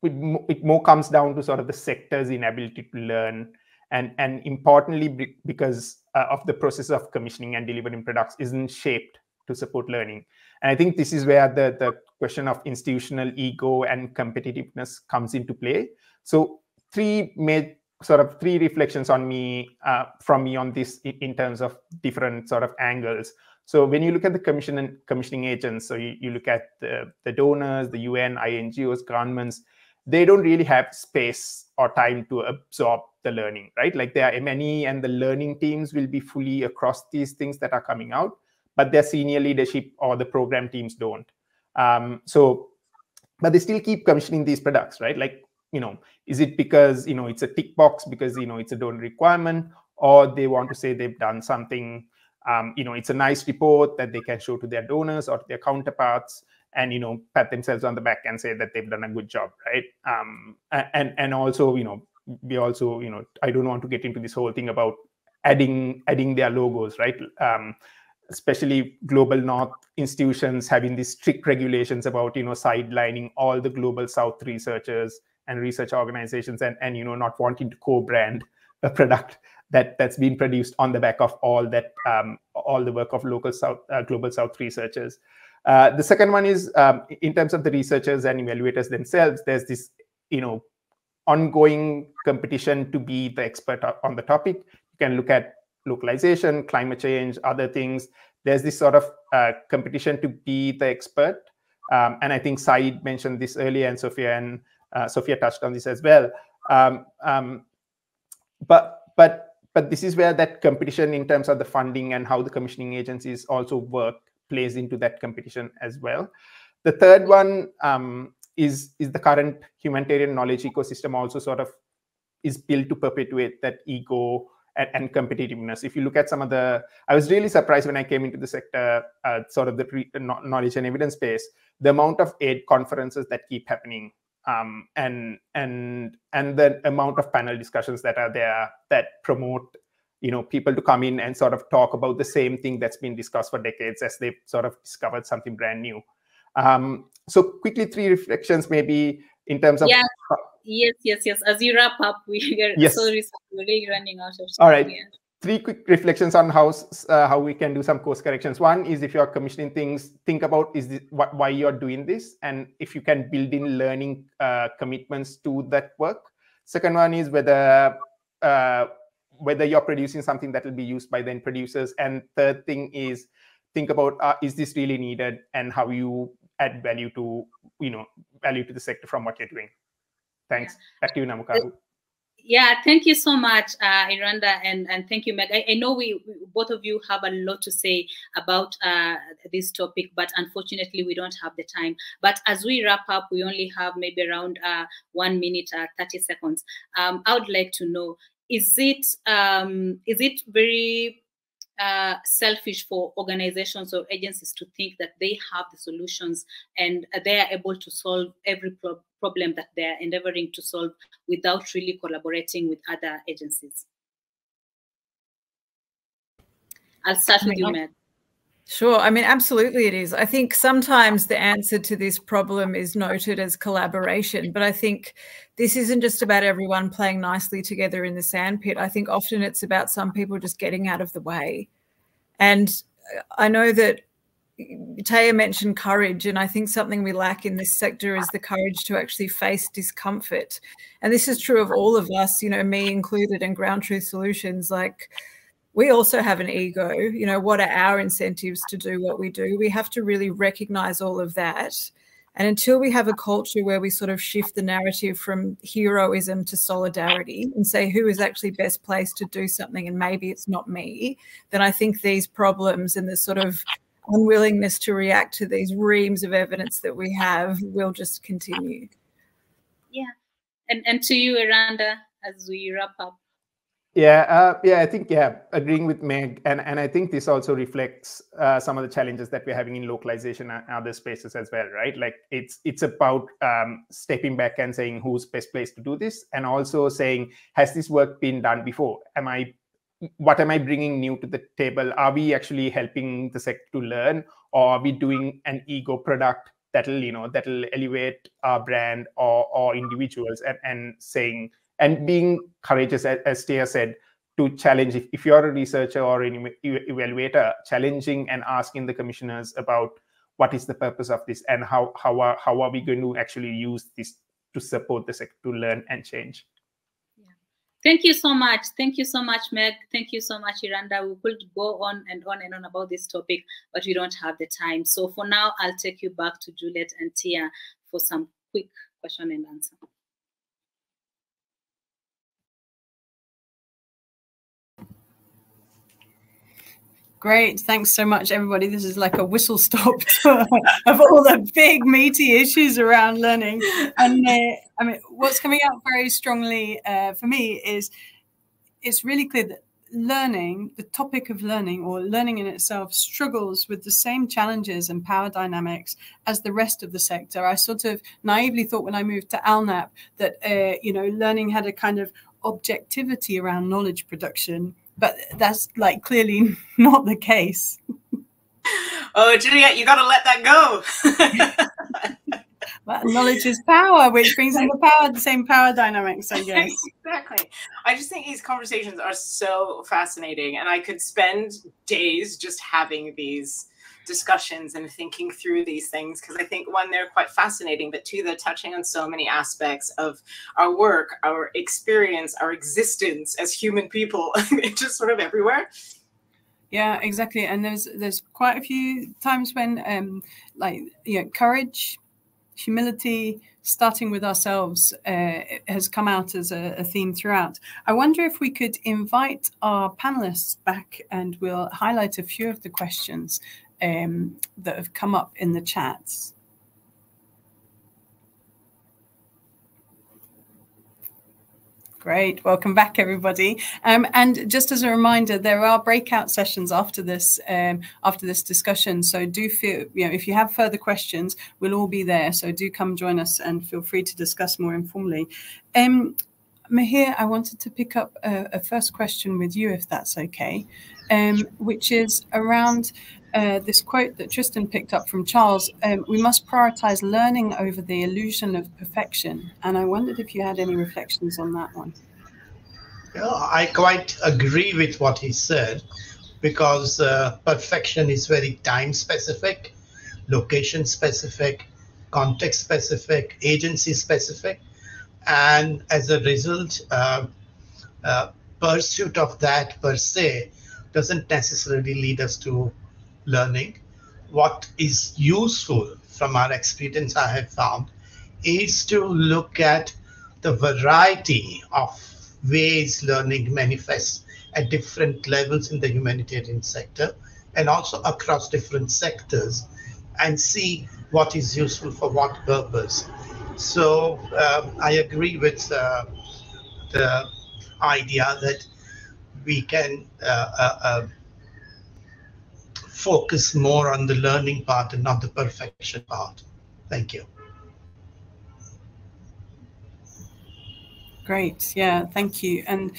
it more comes down to sort of the sector's inability to learn, and importantly, because of the process of commissioning and delivering products isn't shaped to support learning. And I think this is where the question of institutional ego and competitiveness comes into play. So three reflections from me on this in terms of different sort of angles. So when you look at the commissioning agents, so you look at the donors, the UN, INGOs, governments, they don't really have space or time to absorb the learning, right? Like there are M&E and the learning teams will be fully across these things that are coming out, but their senior leadership or the program teams don't. But they still keep commissioning these products, right? Is it because, it's a tick box because, it's a donor requirement, or they want to say they've done something, it's a nice report that they can show to their donors or to their counterparts, and pat themselves on the back and say that they've done a good job, right? And also, we also, I don't want to get into this whole thing about adding their logos, right? Especially global North institutions having these strict regulations about sidelining all the global South researchers and research organizations, and not wanting to co-brand a product that's been produced on the back of all that all the work of local South global South researchers. The second one is in terms of the researchers and evaluators themselves, there's this ongoing competition to be the expert on the topic. You can look at localization, climate change, other things. There's this sort of competition to be the expert, and I think Saeed mentioned this earlier, and Sophia touched on this as well. But this is where that competition in terms of the funding and how the commissioning agencies also work plays into that competition as well. The third one is the current humanitarian knowledge ecosystem also sort of is built to perpetuate that ego and competitiveness. If you look at some of I was really surprised when I came into the sector, sort of the knowledge and evidence space, the amount of aid conferences that keep happening, and the amount of panel discussions that are there that promote people to come in and sort of talk about the same thing that's been discussed for decades as they've sort of discovered something brand new. So quickly, three reflections maybe in terms of... Yes. As you wrap up, we're really running out of time. All right. Yeah. Three quick reflections on how we can do some course corrections. One is if you're commissioning things, think about why you're doing this, and if you can build in learning commitments to that work. Second one is whether you're producing something that will be used by the end producers. And third thing is think about is this really needed, and how you add value to the sector from what you're doing. Thanks. Back to you, Namakabu. Yeah, thank you so much, Iranda, and thank you, Meg. I know we both of you have a lot to say about this topic, but unfortunately we don't have the time. But as we wrap up, we only have maybe around 1 minute, 30 seconds. I would like to know, is it very selfish for organizations or agencies to think that they have the solutions and they are able to solve every problem that they're endeavoring to solve without really collaborating with other agencies? I'll start with you, Meg. Sure. I mean, absolutely it is. I think sometimes the answer to this problem is noted as collaboration, but I think this isn't just about everyone playing nicely together in the sandpit. I think often it's about some people just getting out of the way. And I know that Taya mentioned courage, and I think something we lack in this sector is the courage to actually face discomfort. And this is true of all of us, you know, me included, and Ground Truth Solutions. Like, we also have an ego. You know, what are our incentives to do what we do? We have to really recognize all of that. And until we have a culture where we sort of shift the narrative from heroism to solidarity and say who is actually best placed to do something, and maybe it's not me, then I think these problems and the sort of unwillingness to react to these reams of evidence that we have will just continue. Yeah. And to you, Iranda, as we wrap up. Yeah, I think, agreeing with Meg, and I think this also reflects some of the challenges that we're having in localization and other spaces as well, right? Like it's about stepping back and saying who's best placed to do this, and also saying, has this work been done before? What am I bringing new to the table? Are we actually helping the sector to learn, or are we doing an ego product that'll elevate our brand or individuals, and saying, and being courageous, as Taya said, to challenge, if you're a researcher or an evaluator, challenging and asking the commissioners about what is the purpose of this, and how are we going to actually use this to support the sector to learn and change. Thank you so much. Thank you so much, Meg. Thank you so much, Iranda. We could go on and on and on about this topic, but we don't have the time. So for now, I'll take you back to Juliet and Tia for some quick question and answer. Great. Thanks so much, everybody. This is like a whistle stop tour of all the big, meaty issues around learning. And I mean, what's coming out very strongly for me is it's really clear that learning, the topic of learning, or learning in itself, struggles with the same challenges and power dynamics as the rest of the sector. I sort of naively thought when I moved to ALNAP that, learning had a kind of objectivity around knowledge production. But that's like clearly not the case. Oh, Juliet, you got to let that go. Well, knowledge is power, which brings in the same power dynamics, I guess. Exactly. I just think these conversations are so fascinating, and I could spend days just having these discussions and thinking through these things, because I think, one, they're quite fascinating, but two, they're touching on so many aspects of our work, our experience, our existence as human people. It's just sort of everywhere. Yeah, exactly. And there's quite a few times when courage, humility, starting with ourselves has come out as a theme throughout. I wonder if we could invite our panelists back, and we'll highlight a few of the questions that have come up in the chats. Great. Welcome back, everybody. And just as a reminder, there are breakout sessions after this discussion. So do feel, if you have further questions, we'll all be there. So do come join us and feel free to discuss more informally. Mahir, I wanted to pick up a first question with you, if that's okay, which is around this quote that Tristan picked up from Charles. We must prioritize learning over the illusion of perfection. And I wondered if you had any reflections on that one. Yeah, I quite agree with what he said, because perfection is very time specific, location specific, context specific, agency specific. And as a result, pursuit of that per se doesn't necessarily lead us to learning. What is useful from our experience, I have found, is to look at the variety of ways learning manifests at different levels in the humanitarian sector and also across different sectors, and see what is useful for what purpose. So I agree with the idea that we can focus more on the learning part and not the perfection part. Thank you. Great. Yeah, thank you. And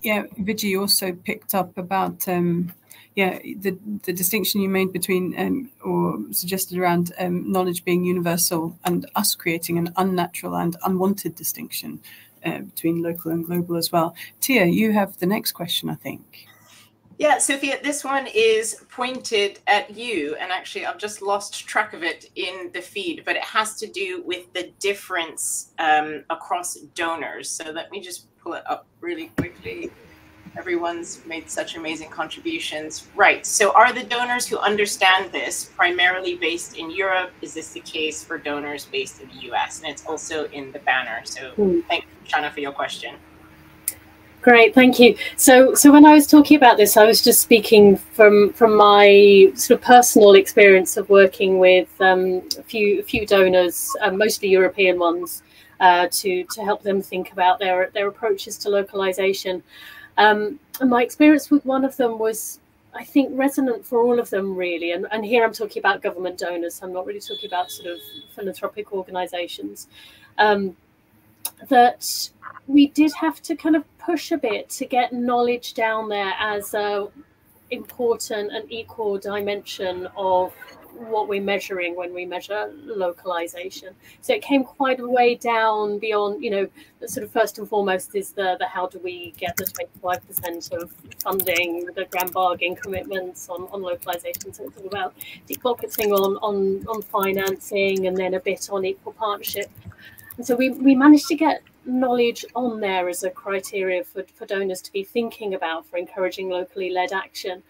yeah, Vijay also picked up about yeah, the distinction you made between or suggested around knowledge being universal and us creating an unnatural and unwanted distinction between local and global as well. Tia, you have the next question, I think. Yeah, Sophia, this one is pointed at you, and actually I've just lost track of it in the feed, but it has to do with the difference across donors. So let me just pull it up really quickly. Everyone's made such amazing contributions. Right, so are the donors who understand this primarily based in Europe? Is this the case for donors based in the US? And it's also in the banner. So thank you, Shana, for your question. Great, thank you. So when I was talking about this, I was just speaking from my sort of personal experience of working with a few donors, mostly European ones, to help them think about their approaches to localization. And my experience with one of them was, I think, resonant for all of them, really. And here I'm talking about government donors. I'm not really talking about sort of philanthropic organizations. That we did have to kind of push a bit to get knowledge down there as a important and equal dimension of what we're measuring when we measure localization. So it came quite a way down beyond, you know, the sort of first and foremost is the how do we get the 25% of funding, the grand bargain commitments on localization. So it's all about defocusing on financing and then a bit on equal partnership. And so we managed to get knowledge on there as a criteria for donors to be thinking about for encouraging locally led action.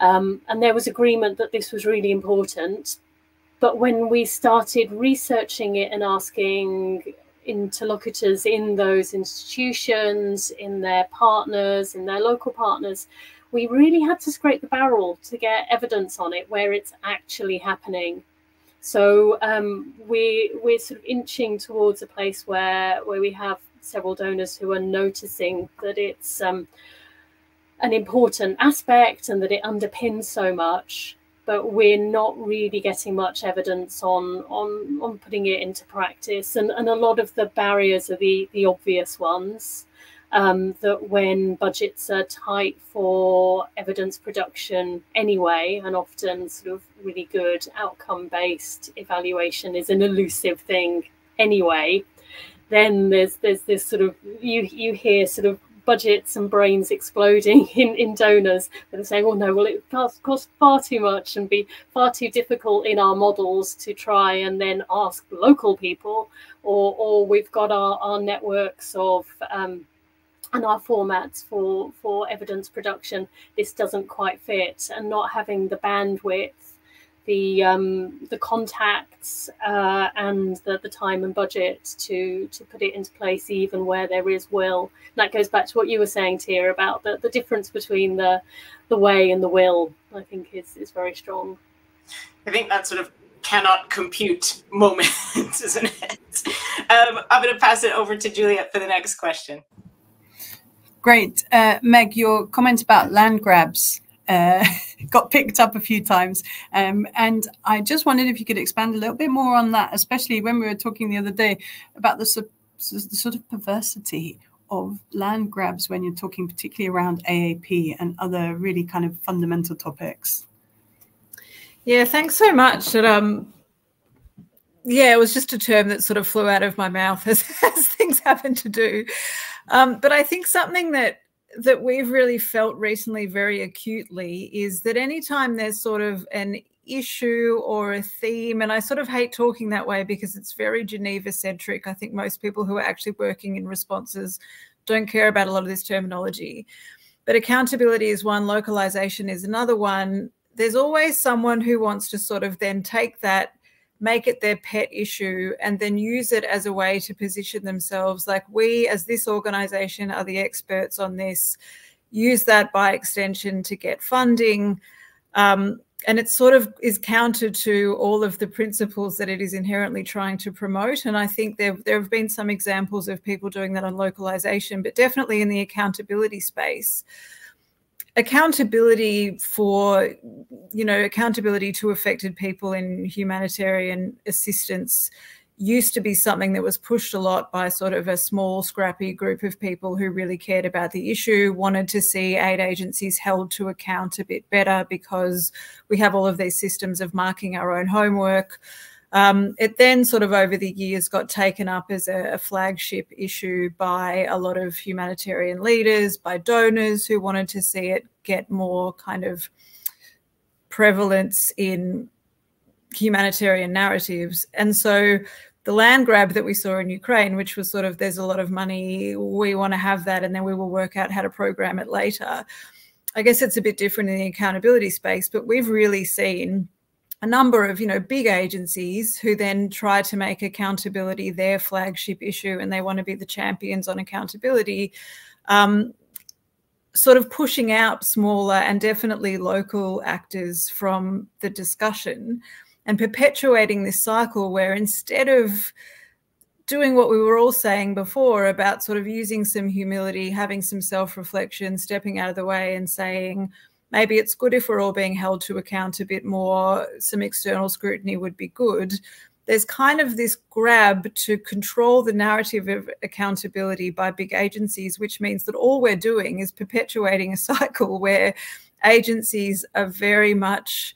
And there was agreement that this was really important. But when we started researching it and asking interlocutors in those institutions, in their partners, in their local partners, we really had to scrape the barrel to get evidence on it where it's actually happening. So we're sort of inching towards a place where we have several donors who are noticing that it's an important aspect and that it underpins so much, but we're not really getting much evidence on putting it into practice. And a lot of the barriers are the obvious ones, that when budgets are tight for evidence production anyway, and often sort of really good outcome-based evaluation is an elusive thing anyway, then there's this sort of, you hear sort of budgets and brains exploding in donors that are saying, oh no, well it costs far too much and be far too difficult in our models to try and then ask local people, or we've got our networks of and our formats for evidence production, this doesn't quite fit, and not having the bandwidth, the contacts and the time and budget to put it into place even where there is will. And that goes back to what you were saying, Tia, about the difference between the way and the will, I think is very strong. I think that sort of cannot compute moment, isn't it? I'm going to pass it over to Juliet for the next question. Great. Meg, your comment about land grabs got picked up a few times. And I just wondered if you could expand a little bit more on that, especially when we were talking the other day about the sort of perversity of land grabs when you're talking particularly around AAP and other really kind of fundamental topics. Yeah, thanks so much. Yeah, it was just a term that sort of flew out of my mouth as things happen to do. But I think something that we've really felt recently very acutely is that anytime there's sort of an issue or a theme, and I sort of hate talking that way because it's very Geneva-centric. I think most people who are actually working in responses don't care about a lot of this terminology. But accountability is one, localization is another one. There's always someone who wants to sort of then take that make it their pet issue, and then use it as a way to position themselves like, we as this organisation are the experts on this, use that by extension to get funding. And it sort of is counter to all of the principles that it is inherently trying to promote. And I think there have been some examples of people doing that on localization, but definitely in the accountability space. Accountability for, accountability to affected people in humanitarian assistance used to be something that was pushed a lot by sort of a small, scrappy group of people who really cared about the issue, wanted to see aid agencies held to account a bit better because we have all of these systems of marking our own homework. It then sort of over the years got taken up as a flagship issue by a lot of humanitarian leaders, by donors who wanted to see it get more kind of prevalence in humanitarian narratives. And so the land grab that we saw in Ukraine, which was sort of, there's a lot of money, we want to have that, and then we will work out how to program it later. I guess it's a bit different in the accountability space, but we've really seen a number of, big agencies who then try to make accountability their flagship issue, and they want to be the champions on accountability, sort of pushing out smaller and definitely local actors from the discussion, and perpetuating this cycle where instead of doing what we were all saying before about sort of using some humility, having some self-reflection, stepping out of the way and saying, maybe it's good if we're all being held to account a bit more, some external scrutiny would be good. There's kind of this grab to control the narrative of accountability by big agencies, which means that all we're doing is perpetuating a cycle where agencies are very much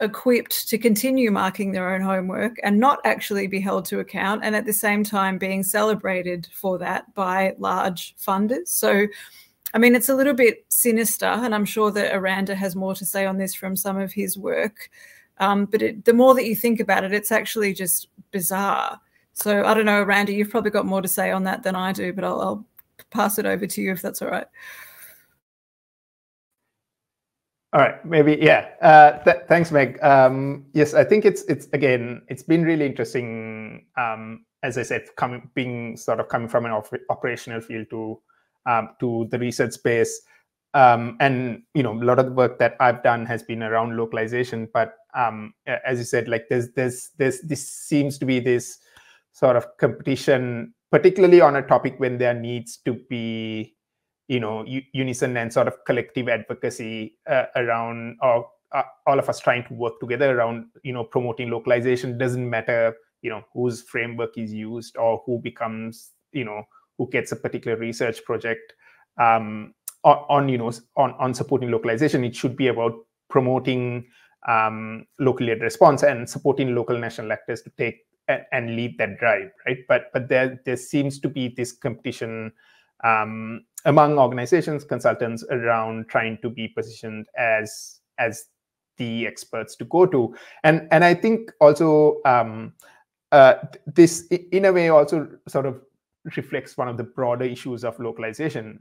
equipped to continue marking their own homework and not actually be held to account, and at the same time being celebrated for that by large funders. So, I mean, it's a little bit sinister, and I'm sure that Aranda has more to say on this from some of his work. But the more that you think about it, it's actually just bizarre. So I don't know, Aranda, you've probably got more to say on that than I do, but I'll pass it over to you if that's all right. All right, maybe, yeah. Thanks, Meg. Yes, I think it's been really interesting. As I said, coming from an operational field to the research space, and a lot of the work that I've done has been around localization. But as you said, like this seems to be this sort of competition, particularly on a topic when there needs to be unison and sort of collective advocacy around, or all of us trying to work together around, promoting localization. Doesn't matter, whose framework is used or who becomes, who gets a particular research project on supporting localization. It should be about promoting locally led response and supporting local national actors to take and lead that drive, right? But there seems to be this competition among organizations, consultants, around trying to be positioned as the experts to go to, and I think also this in a way also sort of reflects one of the broader issues of localization.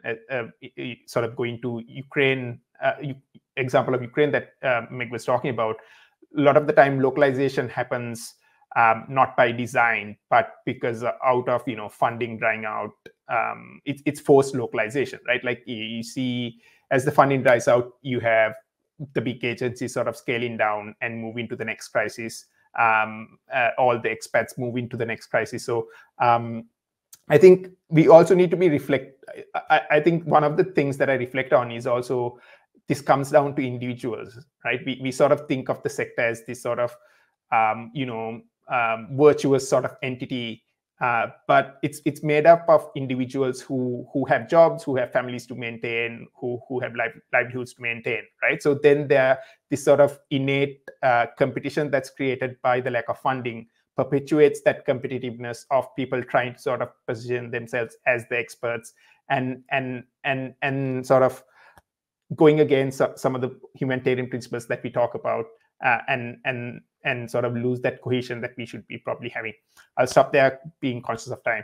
Sort of going to Ukraine, example of Ukraine that Meg was talking about. A lot of the time, localization happens not by design, but because out of funding drying out. It's forced localization, right? Like you see, as the funding dries out, you have the big agencies sort of scaling down and move into the next crisis. All the expats move into the next crisis. So I think we also need to be I think one of the things that I reflect on is also this comes down to individuals, right? We sort of think of the sector as this sort of virtuous sort of entity, but it's made up of individuals who have jobs, who have families to maintain, who have livelihoods to maintain, right? So then there this sort of innate competition that's created by the lack of funding perpetuates that competitiveness of people trying to sort of position themselves as the experts and sort of going against some of the humanitarian principles that we talk about, and sort of lose that cohesion that we should be probably having. I'll stop there, being conscious of time.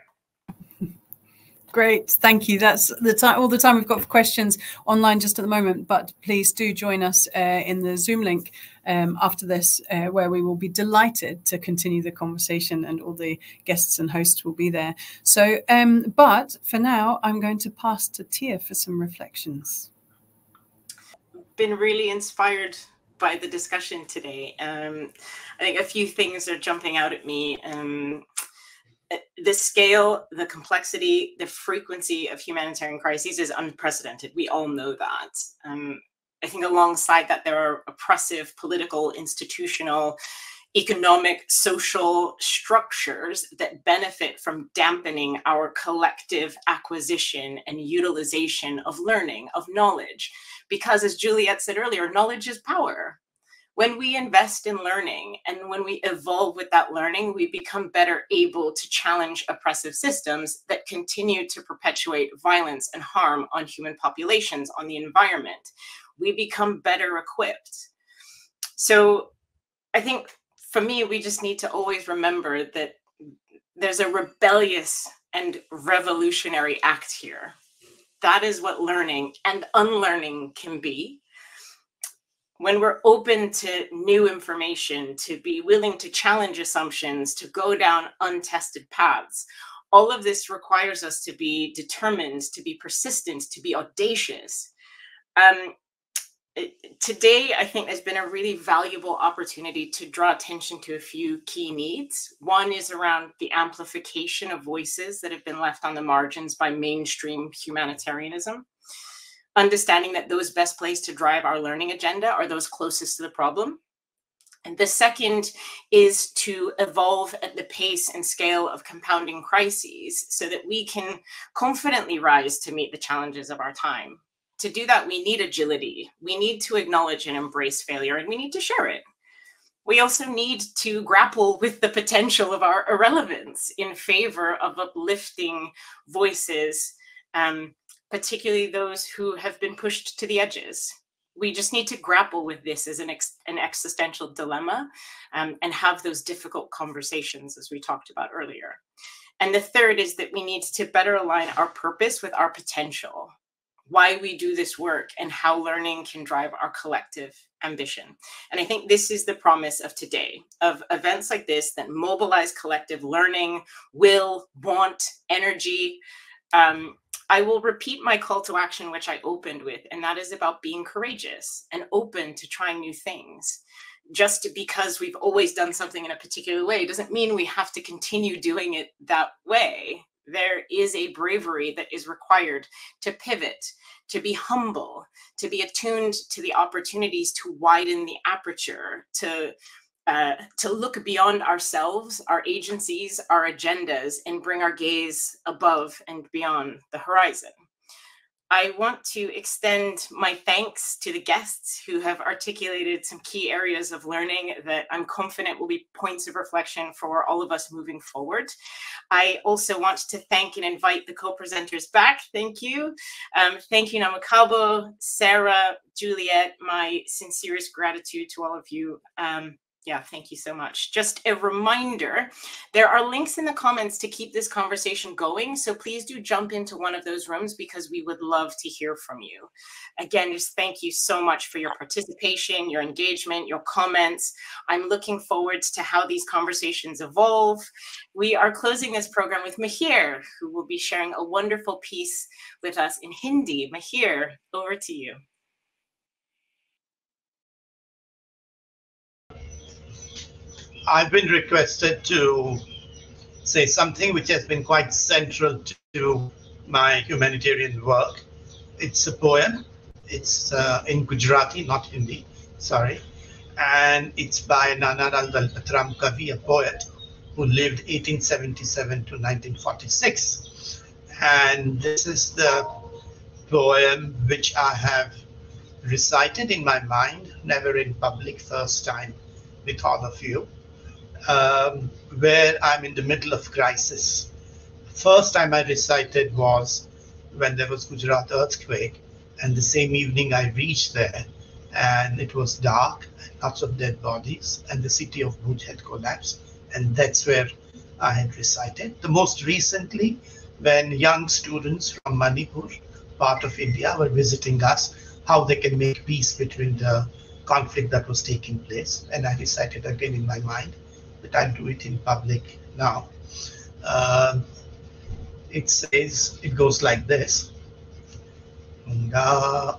Great, thank you. That's the time, all the time we've got for questions online just at the moment, but please do join us in the Zoom link after this, where we will be delighted to continue the conversation and all the guests and hosts will be there. So, but for now, I'm going to pass to Tia for some reflections. Been really inspired by the discussion today. I think a few things are jumping out at me. The scale, the complexity, the frequency of humanitarian crises is unprecedented. We all know that. I think alongside that, there are oppressive political, institutional, economic, social structures that benefit from dampening our collective acquisition and utilization of learning, of knowledge. Because as Juliet said earlier, knowledge is power. When we invest in learning and when we evolve with that learning, we become better able to challenge oppressive systems that continue to perpetuate violence and harm on human populations, on the environment. We become better equipped. So I think for me, we just need to always remember that there's a rebellious and revolutionary act here. That is what learning and unlearning can be. When we're open to new information, to be willing to challenge assumptions, to go down untested paths, all of this requires us to be determined, to be persistent, to be audacious. Today, I think there's been a really valuable opportunity to draw attention to a few key needs. One is around the amplification of voices that have been left on the margins by mainstream humanitarianism. Understanding that those best placed to drive our learning agenda are those closest to the problem. And the second is to evolve at the pace and scale of compounding crises so that we can confidently rise to meet the challenges of our time. To do that, we need agility. We need to acknowledge and embrace failure, and we need to share it. We also need to grapple with the potential of our irrelevance in favor of uplifting voices, particularly those who have been pushed to the edges. We just need to grapple with this as an existential dilemma and have those difficult conversations, as we talked about earlier. And the third is that we need to better align our purpose with our potential, why we do this work, and how learning can drive our collective ambition. And I think this is the promise of today, of events like this that mobilize collective learning, will, want, energy. I will repeat my call to action, which I opened with, and that is about being courageous and open to trying new things. Just because we've always done something in a particular way doesn't mean we have to continue doing it that way. There is a bravery that is required to pivot, to be humble, to be attuned to the opportunities to widen the aperture, to look beyond ourselves, our agencies, our agendas, and bring our gaze above and beyond the horizon. I want to extend my thanks to the guests who have articulated some key areas of learning that I'm confident will be points of reflection for all of us moving forward. I also want to thank and invite the co-presenters back. Thank you. Thank you, Namaqabo, Sarah, Juliet. My sincerest gratitude to all of you. Yeah, thank you so much. Just a reminder, there are links in the comments to keep this conversation going. So please do jump into one of those rooms because we would love to hear from you. Again, just thank you so much for your participation, your engagement, your comments. I'm looking forward to how these conversations evolve. We are closing this program with Mahir, who will be sharing a wonderful piece with us in Hindi. Mahir, over to you. I've been requested to say something which has been quite central to my humanitarian work. It's a poem. It's in Gujarati, not Hindi, sorry. And it's by Nanalal Dalpatram Kavi, a poet who lived 1877 to 1946. And this is the poem which I have recited in my mind, never in public, first time with all of you. Where I'm in the middle of crisis. First time I recited was when there was Gujarat earthquake, and the same evening I reached there, and it was dark, lots of dead bodies, and the city of Bhuj had collapsed, and that's where I had recited. The most recently, when young students from Manipur, part of India, were visiting us, how they can make peace between the conflict that was taking place. And I decided again in my mind that I'll do it in public now. It says, it goes like this.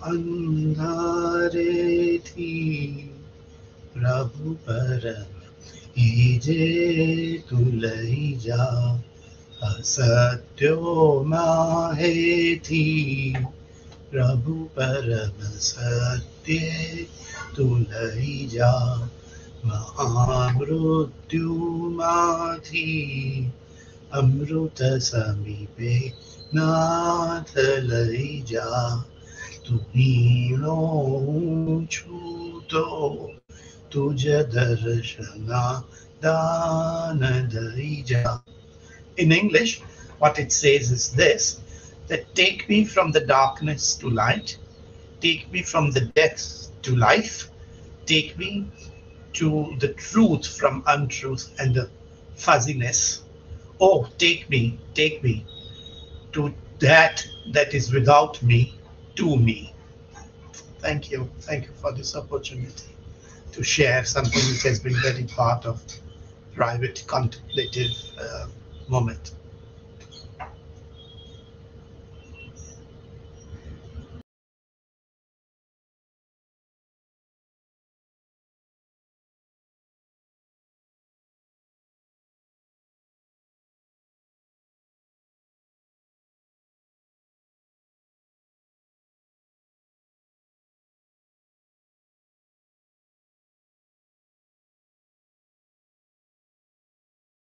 Andhare thi Prabhu param ije tulai ja asatyo mahe thi Prabhu param satye tulai ja mahamrutyu mathi Amruta samipe nath lai ja tumi no chuto tuja darshana dana dai ja. In English, what it says is this, that take me from the darkness to light, take me from the death to life, take me to the truth from untruth and the fuzziness. Oh, take me to that is without me, to me. Thank you for this opportunity to share something which has been very part of private contemplative moment.